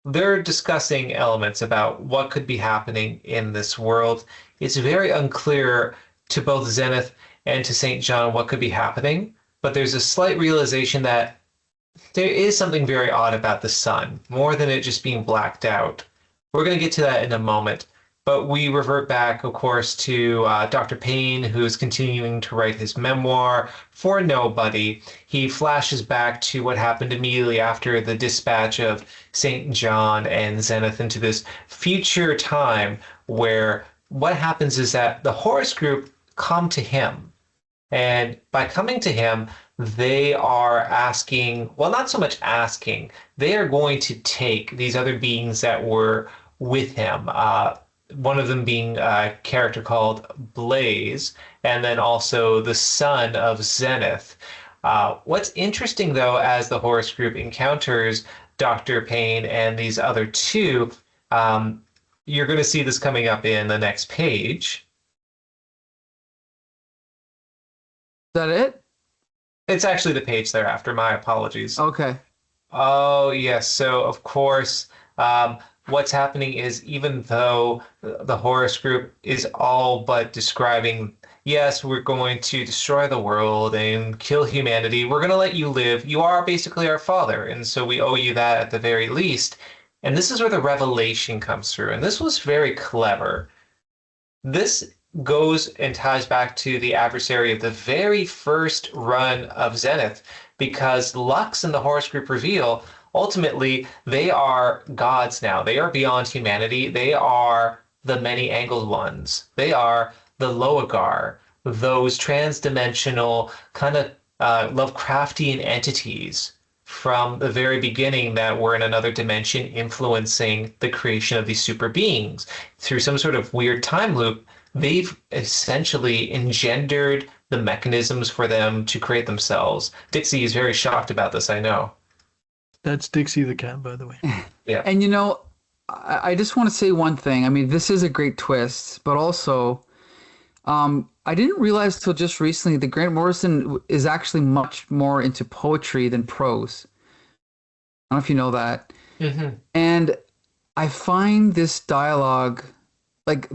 they're discussing elements about what could be happening in this world. It's very unclear to both Zenith and to St. John what could be happening, but there's a slight realization that there is something very odd about the sun, more than it just being blacked out. We're going to get to that in a moment. But we revert back, of course, to Dr. Payne, who's continuing to write his memoir for nobody. He flashes back to what happened immediately after the dispatch of St. John and Zenith into this future time where what happens is that the Horus group come to him. And by coming to him, they are asking, well, not so much asking, they are going to take these other beings that were with him. One of them being a character called Blaze, and then also the son of Zenith. What's interesting, though, as the Horus group encounters Dr. Payne and these other two, you're going to see this coming up in the next page. Is that it? It's actually the page thereafter. My apologies. Okay. Oh, yes. So, of course, what's happening is even though the Horus group is all but describing, yes, we're going to destroy the world and kill humanity. We're going to let you live. You are basically our father, and so we owe you that at the very least. And this is where the revelation comes through. And this was very clever. This goes and ties back to the adversary of the very first run of Zenith, because Lux and the Horus group reveal ultimately they are gods now. They are beyond humanity. They are the many-angled ones. They are the Loagar, those trans-dimensional kind of Lovecraftian entities from the very beginning that were in another dimension influencing the creation of these super beings. Through some sort of weird time loop, they've essentially engendered the mechanisms for them to create themselves. Dixie is very shocked about this, I know. That's Dixie the cat, by the way. Yeah. And you know, I just want to say one thing. I mean, this is a great twist, but also, I didn't realize till just recently that Grant Morrison is actually much more into poetry than prose. I don't know if you know that. Mm-hmm. And I find this dialogue, like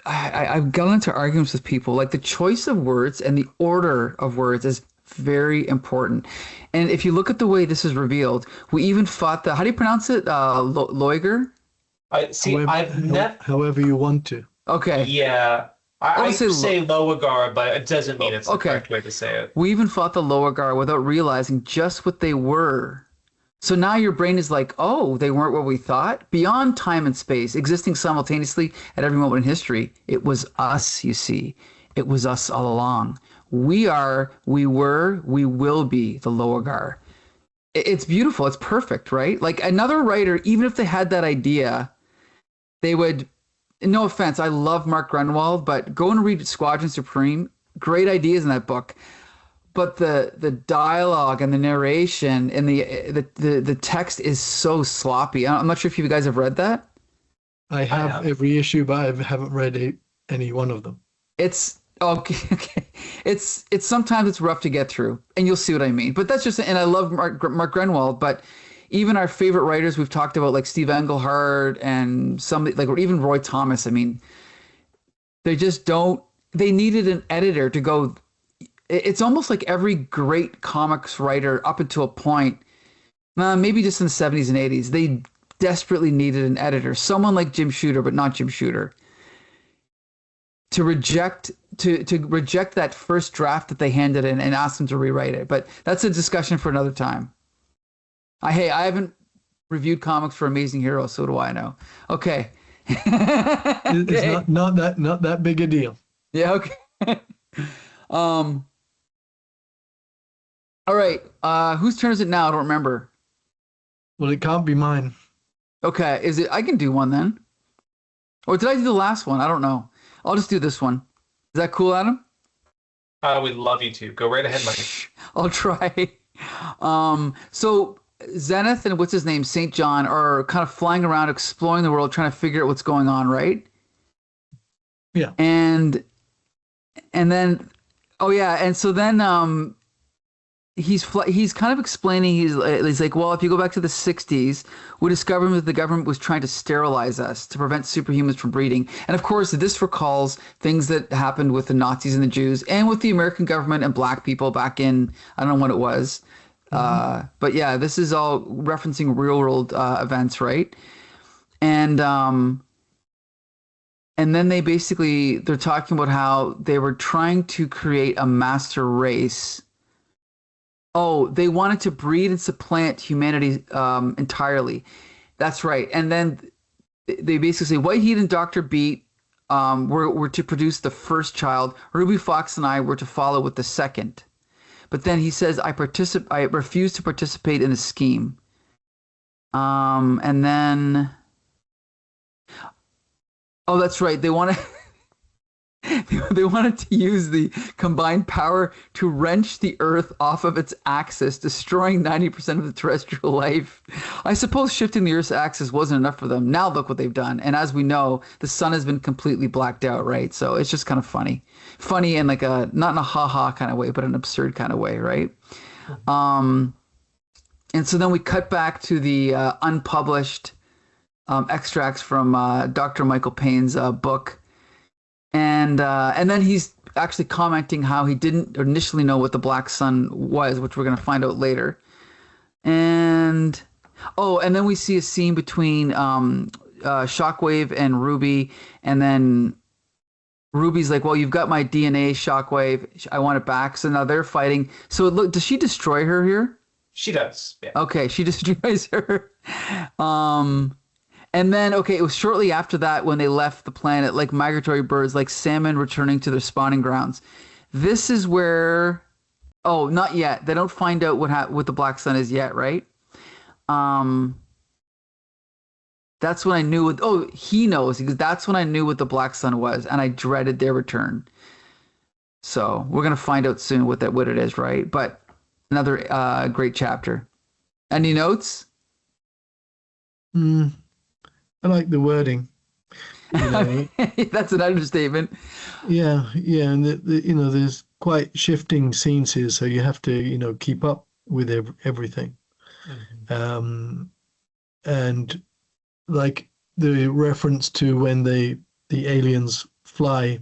I've gone into arguments with people, like the choice of words and the order of words is very important. And if you look at the way this is revealed, we even fought how do you pronounce it? Loiger? However you want to. Okay. Yeah. I say Loagar, but it doesn't mean it's the correct way to say it. We even fought the Loagar without realizing just what they were. So now your brain is like, oh, they weren't what we thought. Beyond time and space, existing simultaneously at every moment in history, it was us, you see. It was us all along. We are, we were, we will be the Loagar. It's beautiful. It's perfect, right? Like another writer, even if they had that idea, they would, no offense, I love Mark Grunwald, but go and read Squadron Supreme. Great ideas in that book. But the dialogue and the narration and the text is so sloppy. I'm not sure if you guys have read that. I have every issue, but I haven't read any one of them. It's okay. It's sometimes it's rough to get through, and you'll see what I mean. But that's just, and I love Mark Grunwald, but even our favorite writers we've talked about, like Steve Englehart and somebody like, or even Roy Thomas. I mean, they just don't. They needed an editor to go. It's almost like every great comics writer up until a point maybe just in the 70s and 80s. They desperately needed an editor, someone like Jim Shooter, but not Jim Shooter, to reject that first draft that they handed in and ask them to rewrite it. But that's a discussion for another time. I haven't reviewed comics for Amazing Heroes, so do I know. Okay. It's not that big a deal. Yeah, okay. All right. Whose turn is it now? I don't remember. Well, it can't be mine. Okay, is it? I can do one then. Or did I do the last one? I don't know. I'll just do this one. Is that cool, Adam? I would love you to. Go right ahead, Mike. I'll try. So Zenith and what's his name, St. John, are kind of flying around, exploring the world, trying to figure out what's going on, right? Yeah. And then, oh yeah, and so then he's kind of explaining. He's like, well, if you go back to the 60s, we discovered that the government was trying to sterilize us to prevent superhumans from breeding. And of course, this recalls things that happened with the Nazis and the Jews and with the American government and black people back in, I don't know what it was. But yeah, this is all referencing real world events, right? And then they're talking about how they were trying to create a master race. Oh, they wanted to breed and supplant humanity entirely. That's right. And then they basically say White Heat and Dr. Beat were to produce the first child. Ruby Fox and I were to follow with the second. But then he says, I refuse to participate in the scheme. And then, oh, that's right. They wanted to use the combined power to wrench the Earth off of its axis, destroying 90% of the terrestrial life. I suppose shifting the Earth's axis wasn't enough for them. Now look what they've done. And as we know, the sun has been completely blacked out, right? So it's just kind of funny in like not in a ha-ha kind of way, but an absurd kind of way, right? And so then we cut back to the unpublished extracts from Dr. Michael Payne's book. And then he's actually commenting how he didn't initially know what the Black Sun was, which we're going to find out later. And then we see a scene between Shockwave and Ruby, and then Ruby's like, "Well, you've got my DNA, Shockwave. I want it back." So now they're fighting. So does she destroy her here? She does. Yeah. Okay, she destroys her. And then, okay, it was shortly after that when they left the planet, like migratory birds, like salmon returning to their spawning grounds. This is where, oh, not yet. They don't find out what the Black Sun is yet, right? That's when I knew. He knows, because that's when I knew what the Black Sun was, and I dreaded their return. So we're gonna find out soon what it is, right? But another great chapter. Any notes? I like the wording. You know. That's an understatement. Yeah, and there's quite shifting scenes here, so you have to keep up with everything. Mm-hmm. And like the reference to when the aliens fly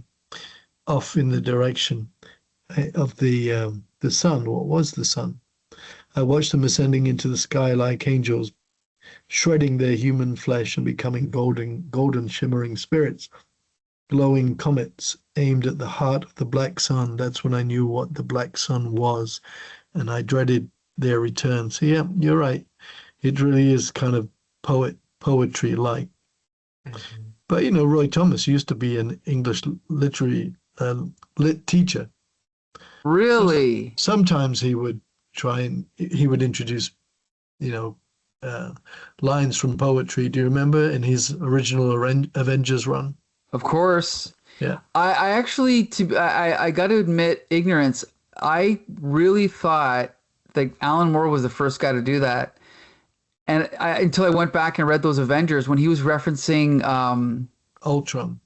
off in the direction of the sun. What was the sun? I watched them ascending into the sky like angels, shredding their human flesh and becoming golden shimmering spirits, glowing comets aimed at the heart of the Black Sun. That's when I knew what the Black Sun was, and I dreaded their return. So yeah, you're right. It really is kind of poetry-like. Mm-hmm. But Roy Thomas used to be an English literary lit teacher. Really? Sometimes he would introduce, lines from poetry. Do you remember in his original Avengers run? Of course. Yeah. I actually, I got to admit, ignorance. I really thought that Alan Moore was the first guy to do that, and until I went back and read those Avengers when he was referencing Ultron.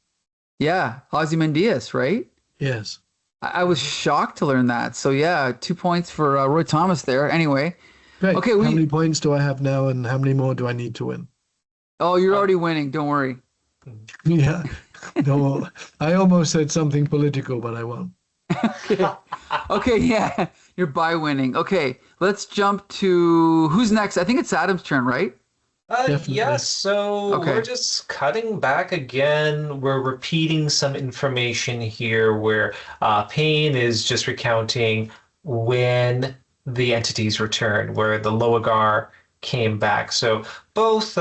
Yeah, Ozymandias, right? Yes. I was shocked to learn that. So yeah, 2 points for Roy Thomas there. Anyway. Great. Okay. How many points do I have now, and how many more do I need to win? Oh, you're already winning. Don't worry. Yeah. No, I almost said something political, but I won't. Okay. Okay, yeah. You're by winning. Okay, let's jump to who's next? I think it's Adam's turn, right? Definitely. Yes, so we're Okay. just cutting back again. We're repeating some information here where Payne is just recounting when the entities returned, where the Loagar came back. So both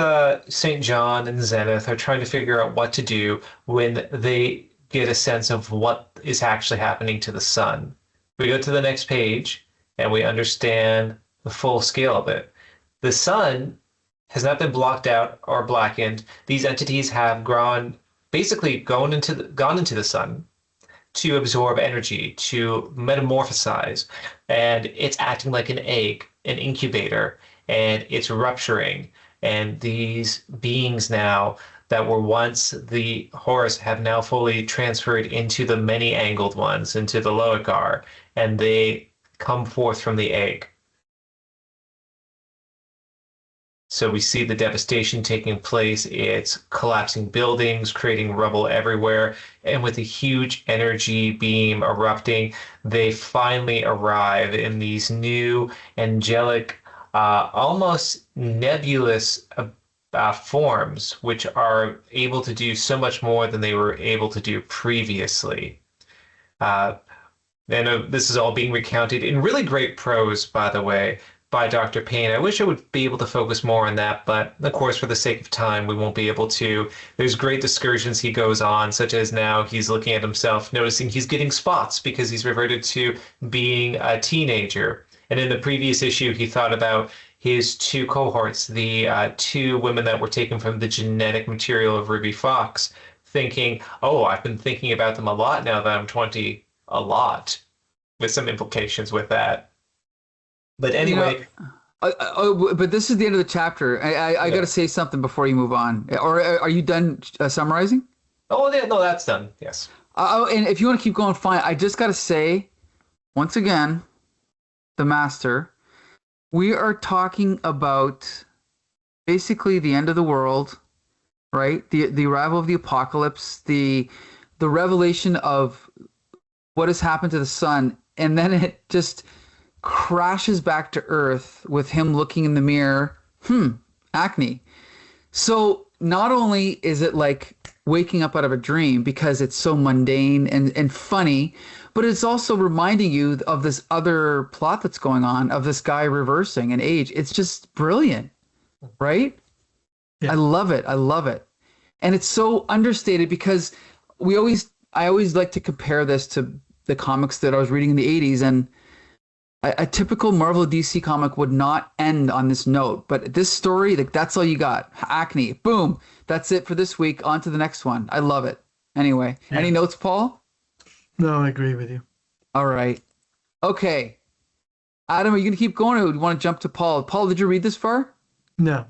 St. John and Zenith are trying to figure out what to do when they get a sense of what is actually happening to the sun. We go to the next page and we understand the full scale of it. The sun has not been blocked out or blackened. These entities have basically gone into the sun to absorb energy, to metamorphosize, and it's acting like an egg, an incubator, and it's rupturing. And these beings now that were once the Horus have now fully transferred into the many-angled ones, into the Loagar, and they come forth from the egg. So we see the devastation taking place. It's collapsing buildings, creating rubble everywhere. And with a huge energy beam erupting, they finally arrive in these new angelic, almost nebulous forms, which are able to do so much more than they were able to do previously. And this is all being recounted in really great prose, by the way, by Dr. Payne. I wish I would be able to focus more on that, but of course, for the sake of time, we won't be able to. There's great discursions he goes on, such as now he's looking at himself, noticing he's getting spots because he's reverted to being a teenager. And in the previous issue, he thought about his two cohorts, the two women that were taken from the genetic material of Ruby Fox, thinking, oh, I've been thinking about them a lot now that I'm 20, a lot, with some implications with that. But anyway, but this is the end of the chapter. I got to say something before you move on. Or are you done summarizing? oh yeah, no, that's done. Yes. And if you want to keep going, fine. I just got to say, once again, the master. We are talking about basically the end of the world, right? The arrival of the apocalypse, the revelation of what has happened to the sun, and then it just crashes back to Earth with him looking in the mirror. Acne. So not only is it like waking up out of a dream because it's so mundane and funny, but it's also reminding you of this other plot that's going on, of this guy reversing an age. It's just brilliant, right? Yeah. I love it. I love it. And it's so understated because I always like to compare this to the comics that I was reading in the 80s, and a typical Marvel DC comic would not end on this note, but this story, like, that's all you got. Acne, boom, that's it for this week. On to the next one. I love it. Anyway, Yeah. Any notes, Paul? No, I agree with you. All right. Okay. Adam, are you gonna keep going, or do you want to jump to Paul? Paul, did you read this far? No.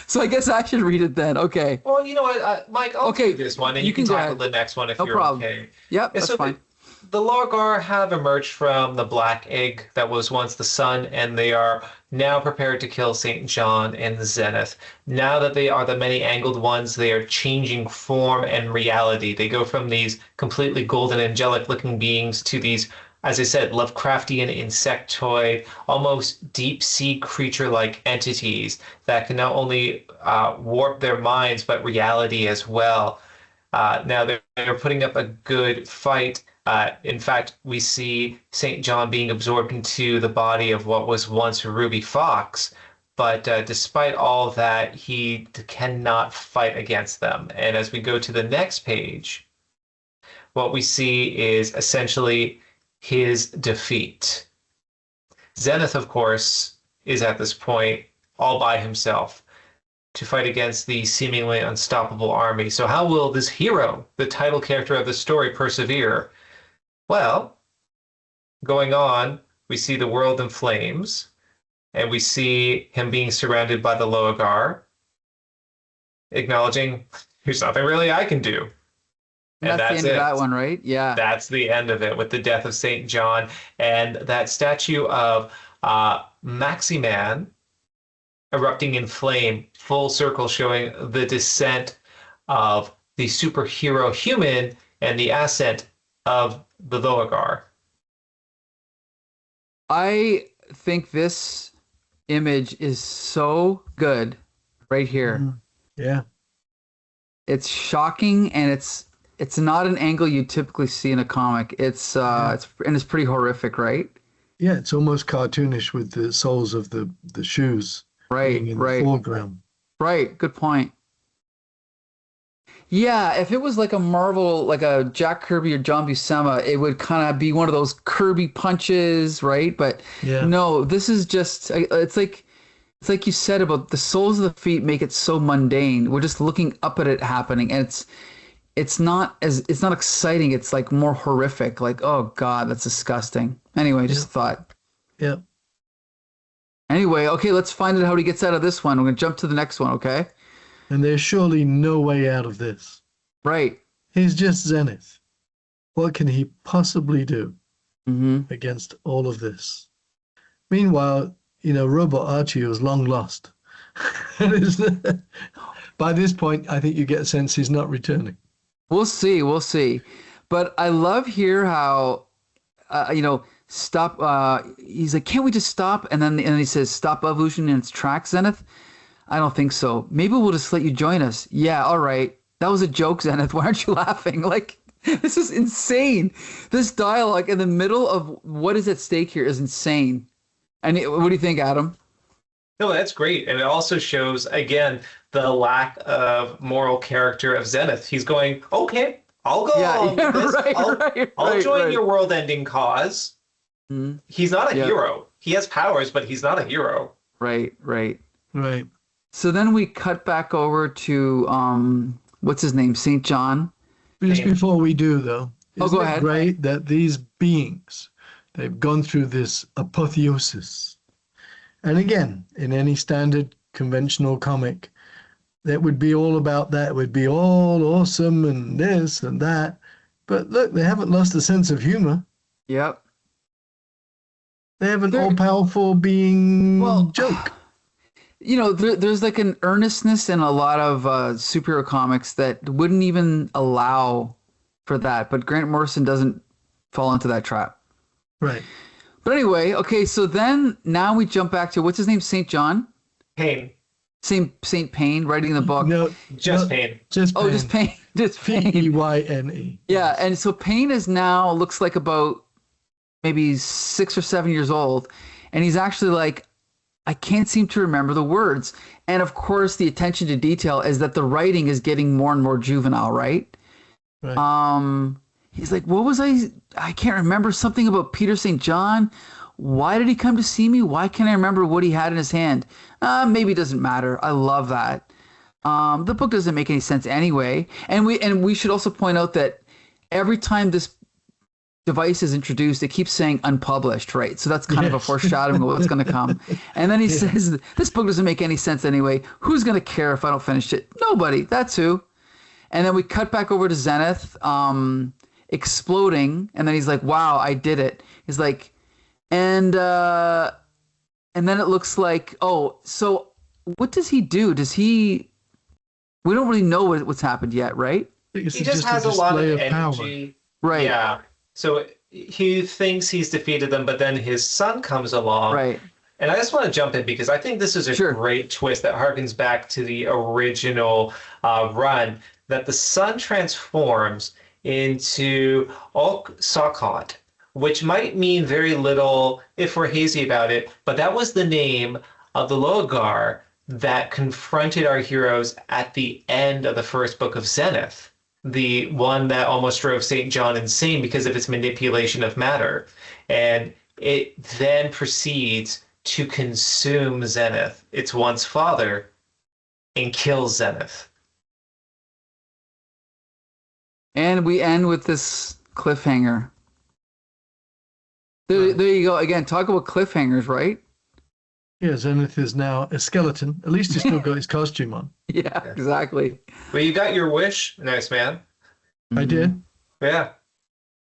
So I guess I should read it then. Okay. Well, you know what, Mike, I'll Okay, do this one, and you you can can go tackle ahead. the next one if No you're problem. okay. Yep, Yeah, that's fine. The Loagar have emerged from the black egg that was once the sun, and they are now prepared to kill St. John and Zenith. Now that they are the many-angled ones, they are changing form and reality. They go from these completely golden, angelic-looking beings to these, as I said, Lovecraftian, insectoid, almost deep-sea creature-like entities that can not only warp their minds, but reality as well. Now they're putting up a good fight. In fact, we see St. John being absorbed into the body of what was once Ruby Fox, but despite all that, he cannot fight against them. And as we go to the next page, what we see is essentially his defeat. Zenith, of course, is at this point all by himself to fight against the seemingly unstoppable army. So how will this hero, the title character of the story, persevere? Well, going on, we see the world in flames, and we see him being surrounded by the Loagar, acknowledging there's nothing really I can do. And That's the end of that one, right? Yeah. That's the end of it, with the death of St. John and that statue of Maximan erupting in flame, full circle, showing the descent of the superhero human and the ascent of the Loagar. I think this image is so good right here. Mhm. Yeah. It's shocking, and it's not an angle you typically see in a comic. It's pretty horrific, right? Yeah, it's almost cartoonish with the soles of the shoes being in the foreground. Right. Good point. Yeah, if it was like a Marvel, like a Jack Kirby or John Buscema, it would kind of be one of those Kirby punches, right? But Yeah. no, this is just it's like you said about the soles of the feet make it so mundane. We're just looking up at it happening, and it's not exciting. It's like more horrific. Like, oh God, that's disgusting. Anyway, just a thought. Yeah. Anyway, okay, let's find out how he gets out of this one. We're gonna jump to the next one, okay? And there's surely no way out of this. Right. He's just Zenith. What can he possibly do against all of this? Meanwhile, Robot Archie was long lost. By this point, I think you get a sense he's not returning. We'll see. We'll see. But I love here how, stop. He's like, can't we just stop? And then he says, stop evolution in its tracks, Zenith. I don't think so. Maybe we'll just let you join us. Yeah, all right. That was a joke, Zenith. Why aren't you laughing? Like, this is insane. This dialogue in the middle of what is at stake here is insane. And what do you think, Adam? No, that's great. And it also shows, again, the lack of moral character of Zenith. He's going, okay, I'll go along with this. I'll join your world-ending cause. Mm-hmm. He's not a hero. He has powers, but he's not a hero. Right. Right. So then we cut back over to, what's his name? St. John? Just before we do, though. Go ahead. Isn't it great that these beings, they've gone through this apotheosis? And again, in any standard conventional comic, that would be all about that. It would be all awesome and this and that. But look, they haven't lost a sense of humor. Yep. They have an all-powerful being joke. There's like an earnestness in a lot of superhero comics that wouldn't even allow for that. But Grant Morrison doesn't fall into that trap. Right. But anyway, okay, so then now we jump back to, what's his name? St. John? Payne. Saint Payne writing the book. No, just Payne. Just Payne. Oh, just Payne. Just Payne. P-E-Y-N-E. Yeah, and so Payne is now, looks like about maybe 6 or 7 years old. And he's actually like, I can't seem to remember the words. And of course, the attention to detail is that the writing is getting more and more juvenile, right? Right. He's like, what was I can't remember, something about Peter St. John. Why did he come to see me? Why can't I remember what he had in his hand? Maybe it doesn't matter. I love that. The book doesn't make any sense anyway. And we should also point out that every time this device is introduced, it keeps saying unpublished, right? So that's kind of a foreshadowing of what's going to come. And then he says, this book doesn't make any sense anyway. Who's going to care if I don't finish it? Nobody. That's who. And then we cut back over to Zenith exploding. And then he's like, wow, I did it. He's like, and then it looks like, so what does he do? We don't really know what's happened yet, right? He just has a lot of energy. Power. Right. Yeah. So he thinks he's defeated them, but then his son comes along. Right. And I just want to jump in because I think this is a great twist that harkens back to the original run, that the son transforms into Ulk Sokot, which might mean very little if we're hazy about it, but that was the name of the Loagar that confronted our heroes at the end of the first book of Zenith. The one that almost drove St. John insane because of its manipulation of matter. And it then proceeds to consume Zenith, its once father, and kill Zenith. And we end with this cliffhanger. There you go. Again, talk about cliffhangers, right? Yeah, Zenith is now a skeleton. At least he's still got his costume on. Yeah, exactly. Well, you got your wish, nice man. I did? Yeah.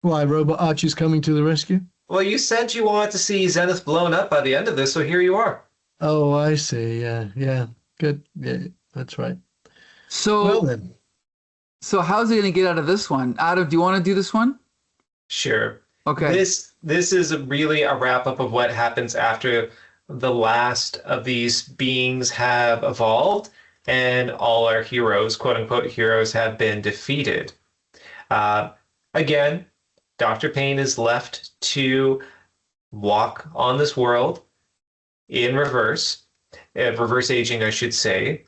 Why, Robot Archie's coming to the rescue? Well, you said you wanted to see Zenith blown up by the end of this, so here you are. Oh, I see. Yeah. Good. Yeah, that's right. So, well, then. So how's he going to get out of this one? Adam, do you want to do this one? Sure. Okay. This is really a wrap up of what happens after the last of these beings have evolved and all our heroes, quote unquote heroes, have been defeated. Uh, Again, Dr. Payne is left to walk on this world in reverse aging, I should say,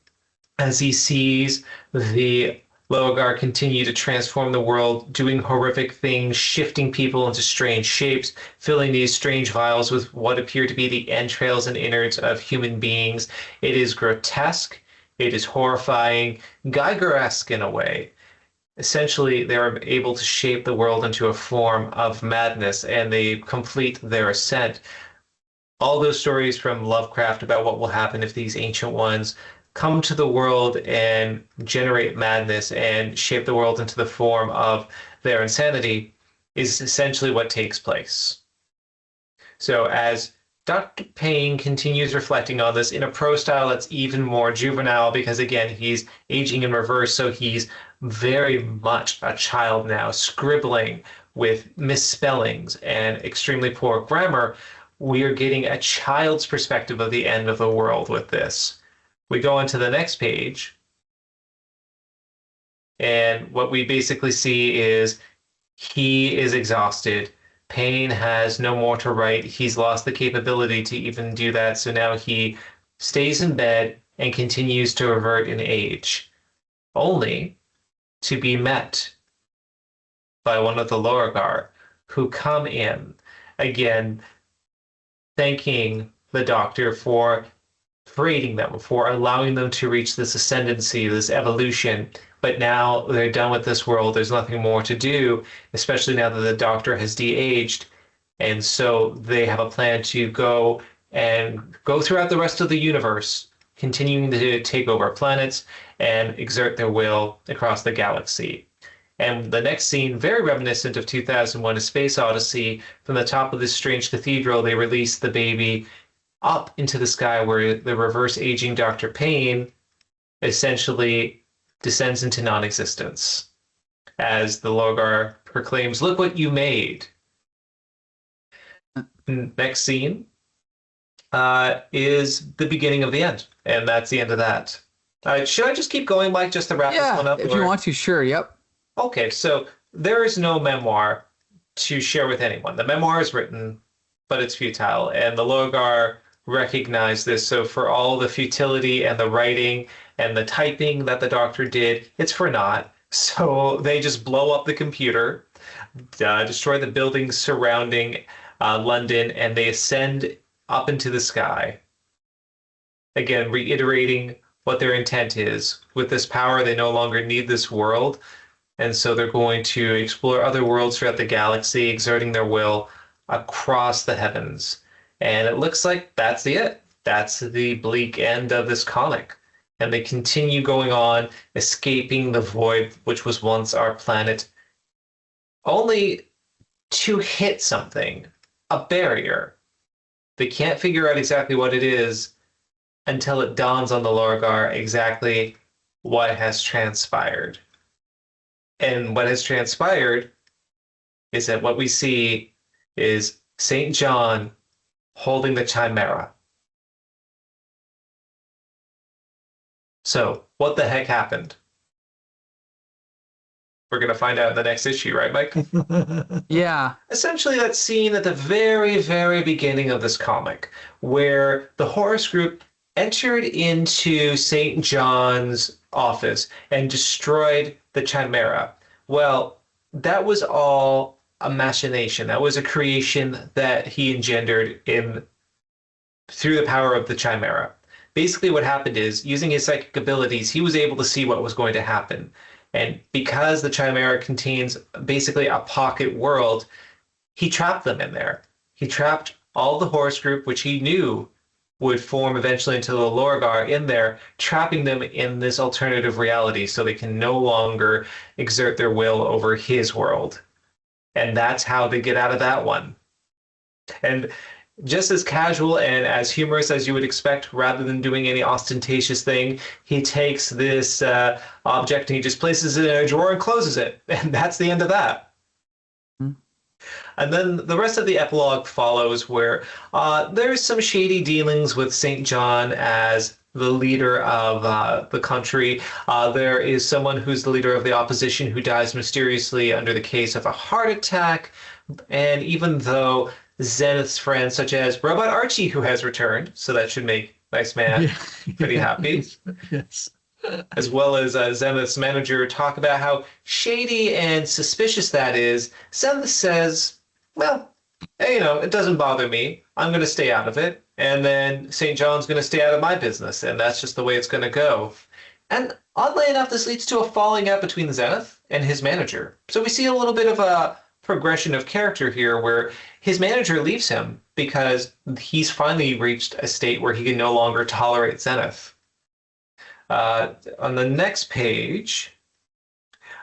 as he sees the Logar continue to transform the world, doing horrific things, shifting people into strange shapes, filling these strange vials with what appear to be the entrails and innards of human beings. It is grotesque. It is horrifying, Geiger-esque in a way. Essentially, they're able to shape the world into a form of madness, and they complete their ascent. All those stories from Lovecraft about what will happen if these ancient ones come to the world and generate madness and shape the world into the form of their insanity is essentially what takes place. So as Dr. Payne continues reflecting on this in a prose style that's even more juvenile because, again, he's aging in reverse, so he's very much a child now, scribbling with misspellings and extremely poor grammar. We are getting a child's perspective of the end of the world with this. We go into the next page, and what we basically see is he is exhausted. Payne has no more to write. He's lost the capability to even do that, so now he stays in bed and continues to revert in age, only to be met by one of the Lorgar, who come in, again, thanking the Doctor for aiding them, for allowing them to reach this ascendancy, this evolution. But now they're done with this world. There's nothing more to do, especially now that the Doctor has de-aged. And so they have a plan to go throughout the rest of the universe, continuing to take over planets and exert their will across the galaxy. And the next scene, very reminiscent of 2001: A Space Odyssey, from the top of this strange cathedral, they release the baby up into the sky where the reverse aging Dr. Payne essentially descends into non-existence as the Logar proclaims, "Look what you made." Next scene is the beginning of the end, and that's the end of that. Should I just keep going, Mike, just to wrap this one up? If you want to, sure, yep. Okay, so there is no memoir to share with anyone. The memoir is written, but it's futile, and the Logar recognize this. So for all the futility and the writing and the typing that the Doctor did, it's for naught. So they just blow up the computer, destroy the buildings surrounding London, and they ascend up into the sky. Again, reiterating what their intent is. With this power, they no longer need this world, and so they're going to explore other worlds throughout the galaxy, exerting their will across the heavens. And it looks like that's it. That's the bleak end of this comic. And they continue going on, escaping the void, which was once our planet, only to hit something, a barrier. They can't figure out exactly what it is until it dawns on the Lorgar exactly what has transpired. And what has transpired is that what we see is St. John holding the Chimera. So, what the heck happened? We're going to find out in the next issue, right, Mike? Yeah. Essentially, that scene at the very, very beginning of this comic, where the Horus group entered into St. John's office and destroyed the Chimera. Well, that was all a machination. That was a creation that he engendered through the power of the Chimera. Basically, what happened is, using his psychic abilities, he was able to see what was going to happen. And because the Chimera contains basically a pocket world, he trapped them in there. He trapped all the Horus group, which he knew would form eventually into the Lorgar, in there, trapping them in this alternative reality so they can no longer exert their will over his world. And that's how they get out of that one. And just as casual and as humorous as you would expect, rather than doing any ostentatious thing, he takes this object and he just places it in a drawer and closes it. And that's the end of that. And then the rest of the epilogue follows where there's some shady dealings with St. John as the leader of the country. There is someone who's the leader of the opposition who dies mysteriously under the case of a heart attack. And even though Zenith's friends, such as Robot Archie, who has returned, so that should make Nice Man pretty happy. Yes. As well as Zenith's manager talk about how shady and suspicious that is, Zenith says, well, hey, it doesn't bother me. I'm going to stay out of it. And then St. John's going to stay out of my business. And that's just the way it's going to go. And oddly enough, this leads to a falling out between Zenith and his manager. So we see a little bit of a progression of character here where his manager leaves him because he's finally reached a state where he can no longer tolerate Zenith. On the next page,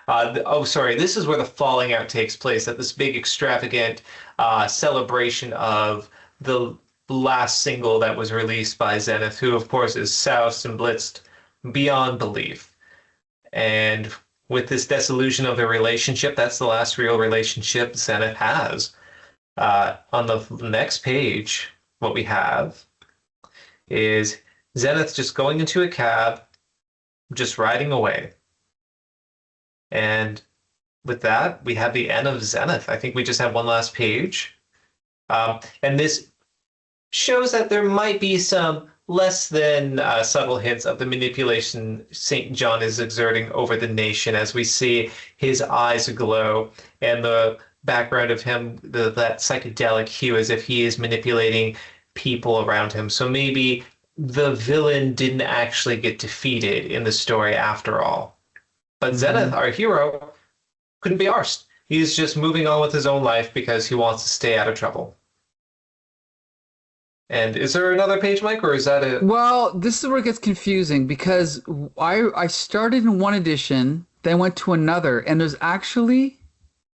this is where the falling out takes place at this big extravagant celebration of the last single that was released by Zenith, who of course is soused and blitzed beyond belief. And with this dissolution of their relationship, that's the last real relationship Zenith has. On the next page, what we have is Zenith just going into a cab, just riding away. And with that, we have the end of Zenith. I think we just have one last page. And this shows that there might be some less than subtle hints of the manipulation St. John is exerting over the nation as we see his eyes glow and the background of him, that psychedelic hue as if he is manipulating people around him. So maybe the villain didn't actually get defeated in the story after all. But Zenith, our hero, couldn't be arsed. He's just moving on with his own life because he wants to stay out of trouble. And is there another page, Mike, or is that it? Well, this is where it gets confusing because I started in one edition, then went to another, and there's actually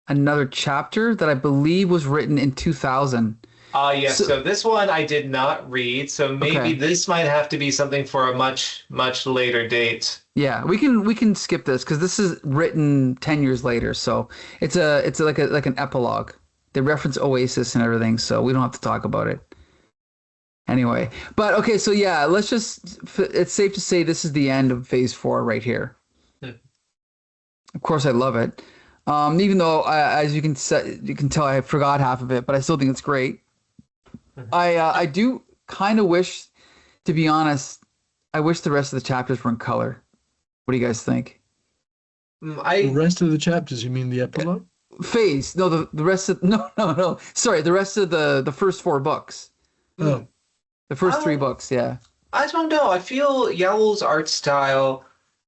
another chapter that I believe was written in 2000. Yes. So this one I did not read, so maybe this might have to be something for a much, much later date. Yeah, we can skip this because this is written 10 years later, so it's like an epilogue. They reference Oasis and everything, so we don't have to talk about it. Anyway, but okay, so yeah, it's safe to say this is the end of Phase 4 right here. Of course, I love it. Even though, as you can tell, I forgot half of it, but I still think it's great. I do kind of wish, to be honest, I wish the rest of the chapters were in color. What do you guys think? The rest of the chapters, you mean the epilogue? Phase. No, the rest of no. Sorry, the rest of the first 4 books. Oh. The first 3 books, yeah. I don't know. I feel Yeowell's art style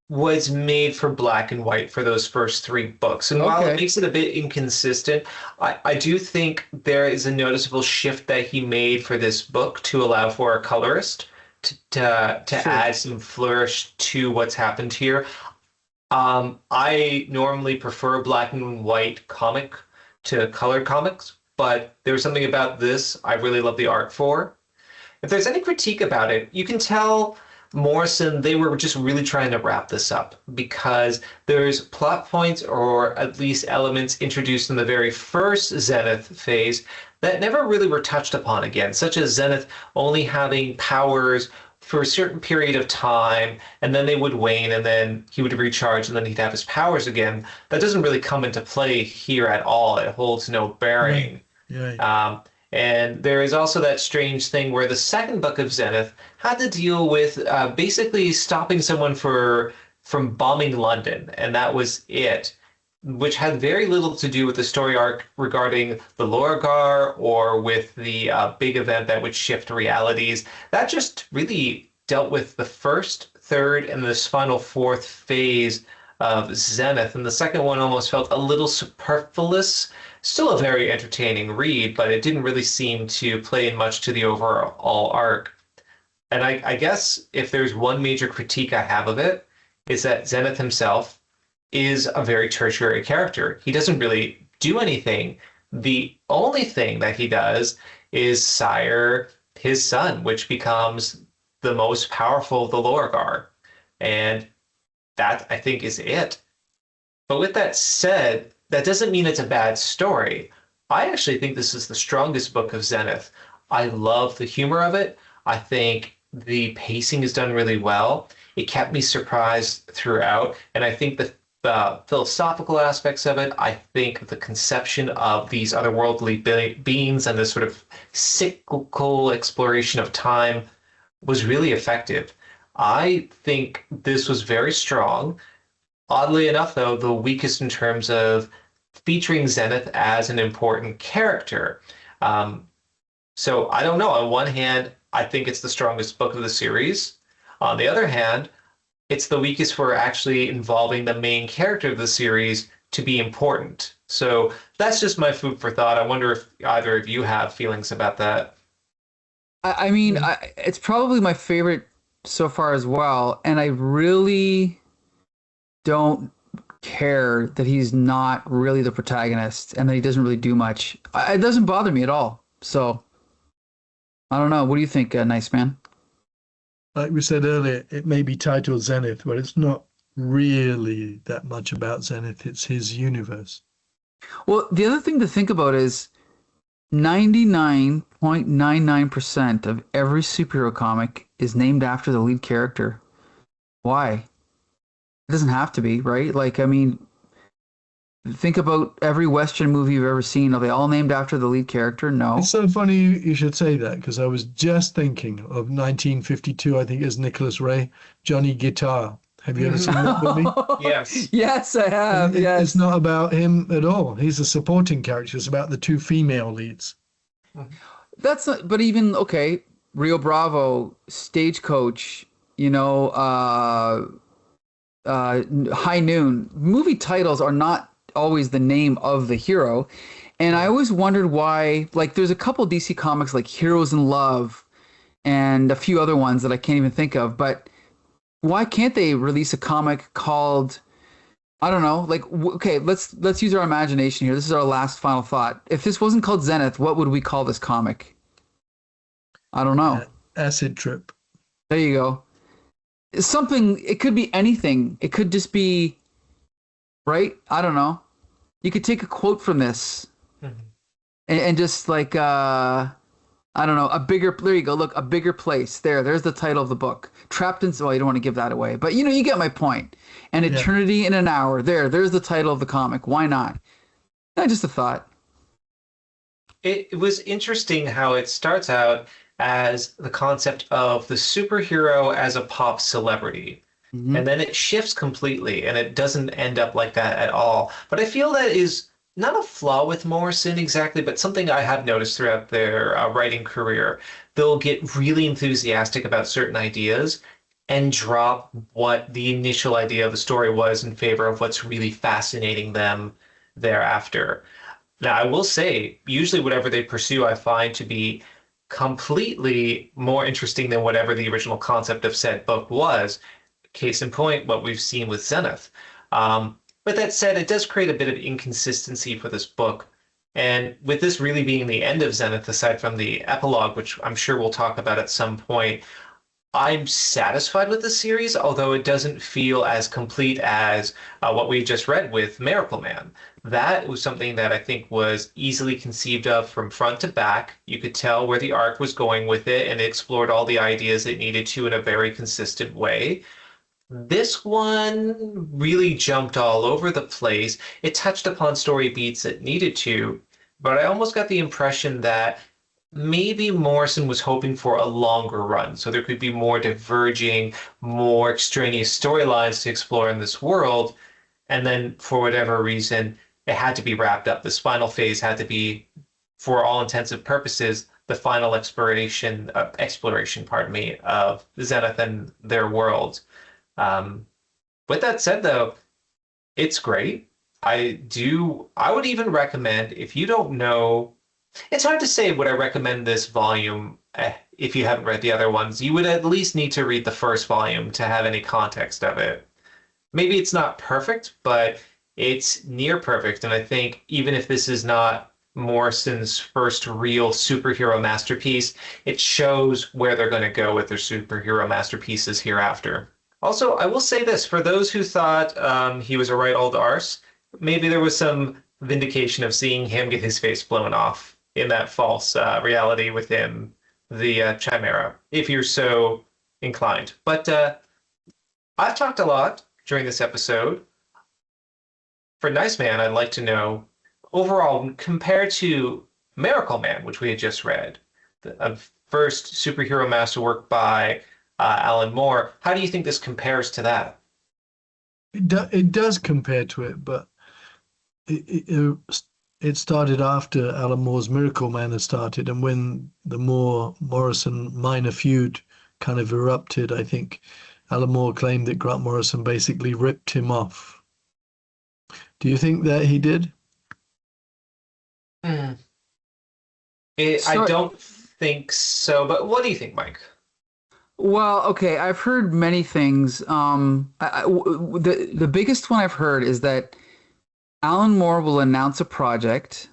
was made for black and white for those first 3 books. And while it makes it a bit inconsistent, I do think there is a noticeable shift that he made for this book to allow for a colorist to add some flourish to what's happened here. I normally prefer black and white comic to colored comics, but there's something about this I really love the art for. If there's any critique about it, you can tell Morrison, they were just really trying to wrap this up because there's plot points or at least elements introduced in the very first Zenith phase that never really were touched upon again, such as Zenith only having powers for a certain period of time, and then they would wane, and then he would recharge, and then he'd have his powers again. That doesn't really come into play here at all. It holds no bearing. Yeah. And there is also that strange thing where the second book of Zenith had to deal with basically stopping someone from bombing London, and that was it, which had very little to do with the story arc regarding the Lorgar or with the big event that would shift realities. That just really dealt with the first, third, and this final 4th phase of Zenith, and the second one almost felt a little superfluous. Still a very entertaining read, but it didn't really seem to play in much to the overall arc. And I guess if there's one major critique I have of it, is that Zenith himself is a very tertiary character. He doesn't really do anything. The only thing that he does is sire his son, which becomes the most powerful of the Lorgar. And that, I think, is it. But with that said, that doesn't mean it's a bad story. I actually think this is the strongest book of Zenith. I love the humor of it. I think the pacing is done really well. It kept me surprised throughout, and I think the philosophical aspects of it, I think the conception of these otherworldly beings and this sort of cyclical exploration of time was really effective. I think this was very strong. Oddly enough, though, the weakest in terms of featuring Zenith as an important character. Um, so I don't know. On one hand, I think it's the strongest book of the series. On the other hand, it's the weakest for actually involving the main character of the series to be important. So that's just my food for thought. I wonder if either of you have feelings about that. I mean, it's probably my favorite so far as well, and I really don't care that he's not really the protagonist and that he doesn't really do much. It doesn't bother me at all. So I don't know. What do you think, Nice Man? Like we said earlier, it may be titled Zenith, but it's not really that much about Zenith. It's his universe. Well, the other thing to think about is 99.99% of every superhero comic is named after the lead character. Why? It doesn't have to be, right? Like, I mean, think about every Western movie you've ever seen. Are they all named after the lead character? No. It's so funny you should say that, because I was just thinking of 1952, I think it's Nicholas Ray, Johnny Guitar. Have you ever seen that movie? Yes. Yes, I have. Yes. It's not about him at all. He's a supporting character. It's about the two female leads. That's not, but even, okay, Rio Bravo, Stagecoach, you know, High Noon. Movie titles are not always the name of the hero. And I always wondered why, like, there's a couple DC comics like Heroes in Love and a few other ones that I can't even think of, but why can't they release a comic called, I don't know, like, okay, let's use our imagination here. This is our last final thought. If this wasn't called Zenith, what would we call this comic? I don't know. Acid Trip. There you go. It's something, it could be anything. It could just be, right? I don't know. You could take a quote from this and just like, I don't know, there you go. Look, A Bigger Place. There's the title of the book. Trapped in, well, you don't want to give that away, but you get my point. An Eternity in an Hour. There's the title of the comic. Why not? Just a thought. It was interesting how it starts out as the concept of the superhero as a pop celebrity. And then it shifts completely, and it doesn't end up like that at all. But I feel that is not a flaw with Morrison exactly, but something I have noticed throughout their writing career. They'll get really enthusiastic about certain ideas and drop what the initial idea of the story was in favor of what's really fascinating them thereafter. Now, I will say, usually whatever they pursue, I find to be completely more interesting than whatever the original concept of said book was. Case in point, what we've seen with Zenith. But that said, it does create a bit of inconsistency for this book. And with this really being the end of Zenith, aside from the epilogue, which I'm sure we'll talk about at some point, I'm satisfied with the series, although it doesn't feel as complete as what we just read with Miracle Man. That was something that I think was easily conceived of from front to back. You could tell where the arc was going with it, and it explored all the ideas it needed to in a very consistent way. This one really jumped all over the place. It touched upon story beats it needed to, but I almost got the impression that maybe Morrison was hoping for a longer run, so there could be more diverging, more extraneous storylines to explore in this world, and then for whatever reason, it had to be wrapped up. This final phase had to be, for all intensive purposes, the final exploration, pardon me, of Zenith and their world. With that said, though, it's great. I would even recommend, if you don't know, it's hard to say would I recommend this volume if you haven't read the other ones. You would at least need to read the first volume to have any context of it. Maybe it's not perfect, but it's near perfect. And I think even if this is not Morrison's first real superhero masterpiece, it shows where they're going to go with their superhero masterpieces hereafter. Also, I will say this, for those who thought he was a right old arse, maybe there was some vindication of seeing him get his face blown off in that false reality within the Chimera, if you're so inclined. But I've talked a lot during this episode. For Nice Man, I'd like to know, overall, compared to Miracle Man, which we had just read, the first superhero masterwork by Alan Moore, how do you think this compares to that? It does compare to it, but it started after Alan Moore's Miracle Man had started, and when the Moore-Morrison minor feud kind of erupted, I think Alan Moore claimed that Grant Morrison basically ripped him off. Do you think that he did? I don't think so, but what do you think, Mike? Well, okay, I've heard many things. The biggest one I've heard is that Alan Moore will announce a project,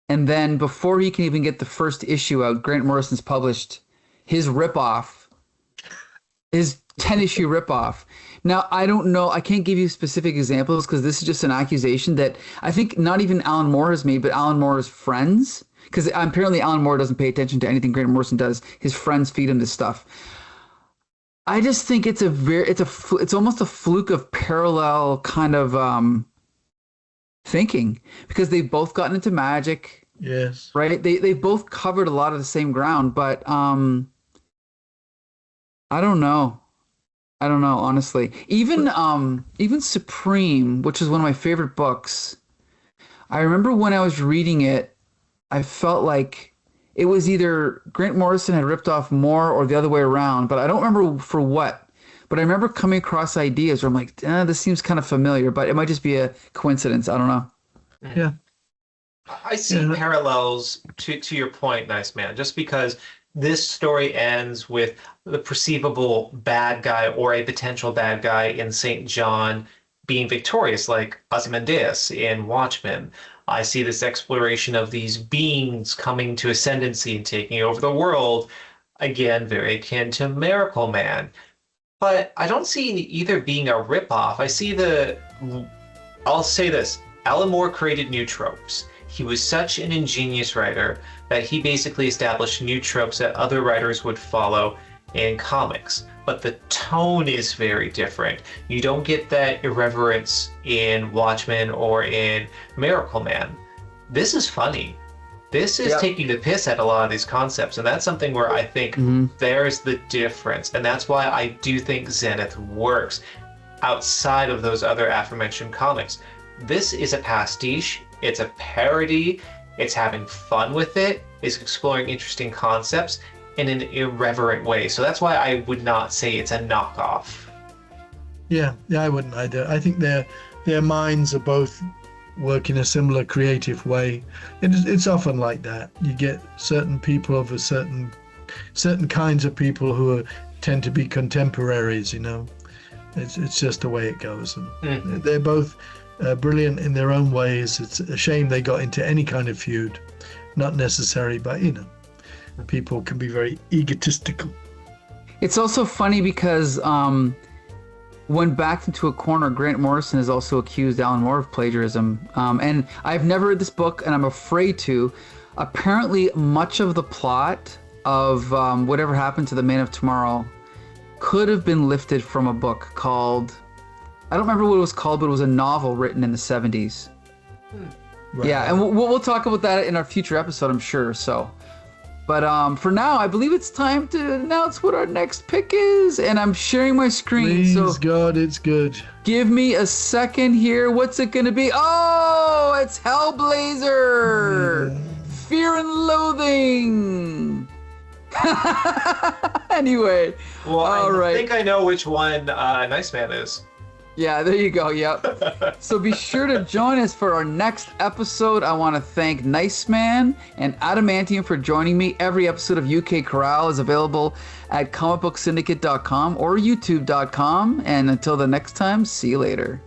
and then before he can even get the first issue out, Grant Morrison's published his ripoff, his 10-issue ripoff. Now, I don't know, I can't give you specific examples because this is just an accusation that I think not even Alan Moore has made, but Alan Moore's friends, because apparently Alan Moore doesn't pay attention to anything Grant Morrison does. His friends feed him this stuff. I just think it's almost a fluke of parallel kind of thinking, because they've both gotten into magic. Yes. Right? They've both covered a lot of the same ground, but I don't know. I don't know, honestly. Even Supreme, which is one of my favorite books, I remember when I was reading it, I felt like it was either Grant Morrison had ripped off Moore or the other way around, but I don't remember for what. But I remember coming across ideas where I'm like, this seems kind of familiar, but it might just be a coincidence. I don't know. Yeah. I see parallels to your point, Nice Man, just because this story ends with the perceivable bad guy or a potential bad guy in St. John being victorious, like Ozymandias in Watchmen. I see this exploration of these beings coming to ascendancy and taking over the world, again, very akin to Miracle Man. But I don't see either being a ripoff. I'll say this, Alan Moore created new tropes. He was such an ingenious writer that he basically established new tropes that other writers would follow in comics. But the tone is very different. You don't get that irreverence in Watchmen or in Miracle Man. This is funny. This is taking the piss at a lot of these concepts, and that's something where I think there's the difference. And that's why I do think Zenith works outside of those other aforementioned comics. This is a pastiche, it's a parody, it's having fun with it, it's exploring interesting concepts in an irreverent way. So that's why I would not say it's a knockoff. Yeah, I wouldn't either. I think their minds are both work in a similar creative way. It's often like that. You get certain people of a certain kinds of people who tend to be contemporaries, you know. It's just the way it goes. And they're both brilliant in their own ways. It's a shame they got into any kind of feud. Not necessary, but, you know, people can be very egotistical. It's also funny because when backed into a corner, Grant Morrison has also accused Alan Moore of plagiarism. And I've never read this book, and I'm afraid to. Apparently, much of the plot of whatever happened to the Man of Tomorrow could have been lifted from a book called, I don't remember what it was called, but it was a novel written in the 70s. Right. Yeah, and we'll talk about that in our future episode, I'm sure. So, but for now, I believe it's time to announce what our next pick is, and I'm sharing my screen. Please, God, it's good. Give me a second here. What's it gonna be? Oh, it's Hellblazer! Yeah. Fear and Loathing. Anyway, well, I think I know which one Nice Man is. Yeah, there you go. Yep. So be sure to join us for our next episode. I want to thank Nice Man and Adamantium for joining me. Every episode of UK Corral is available at comicbooksyndicate.com or youtube.com. And until the next time, see you later.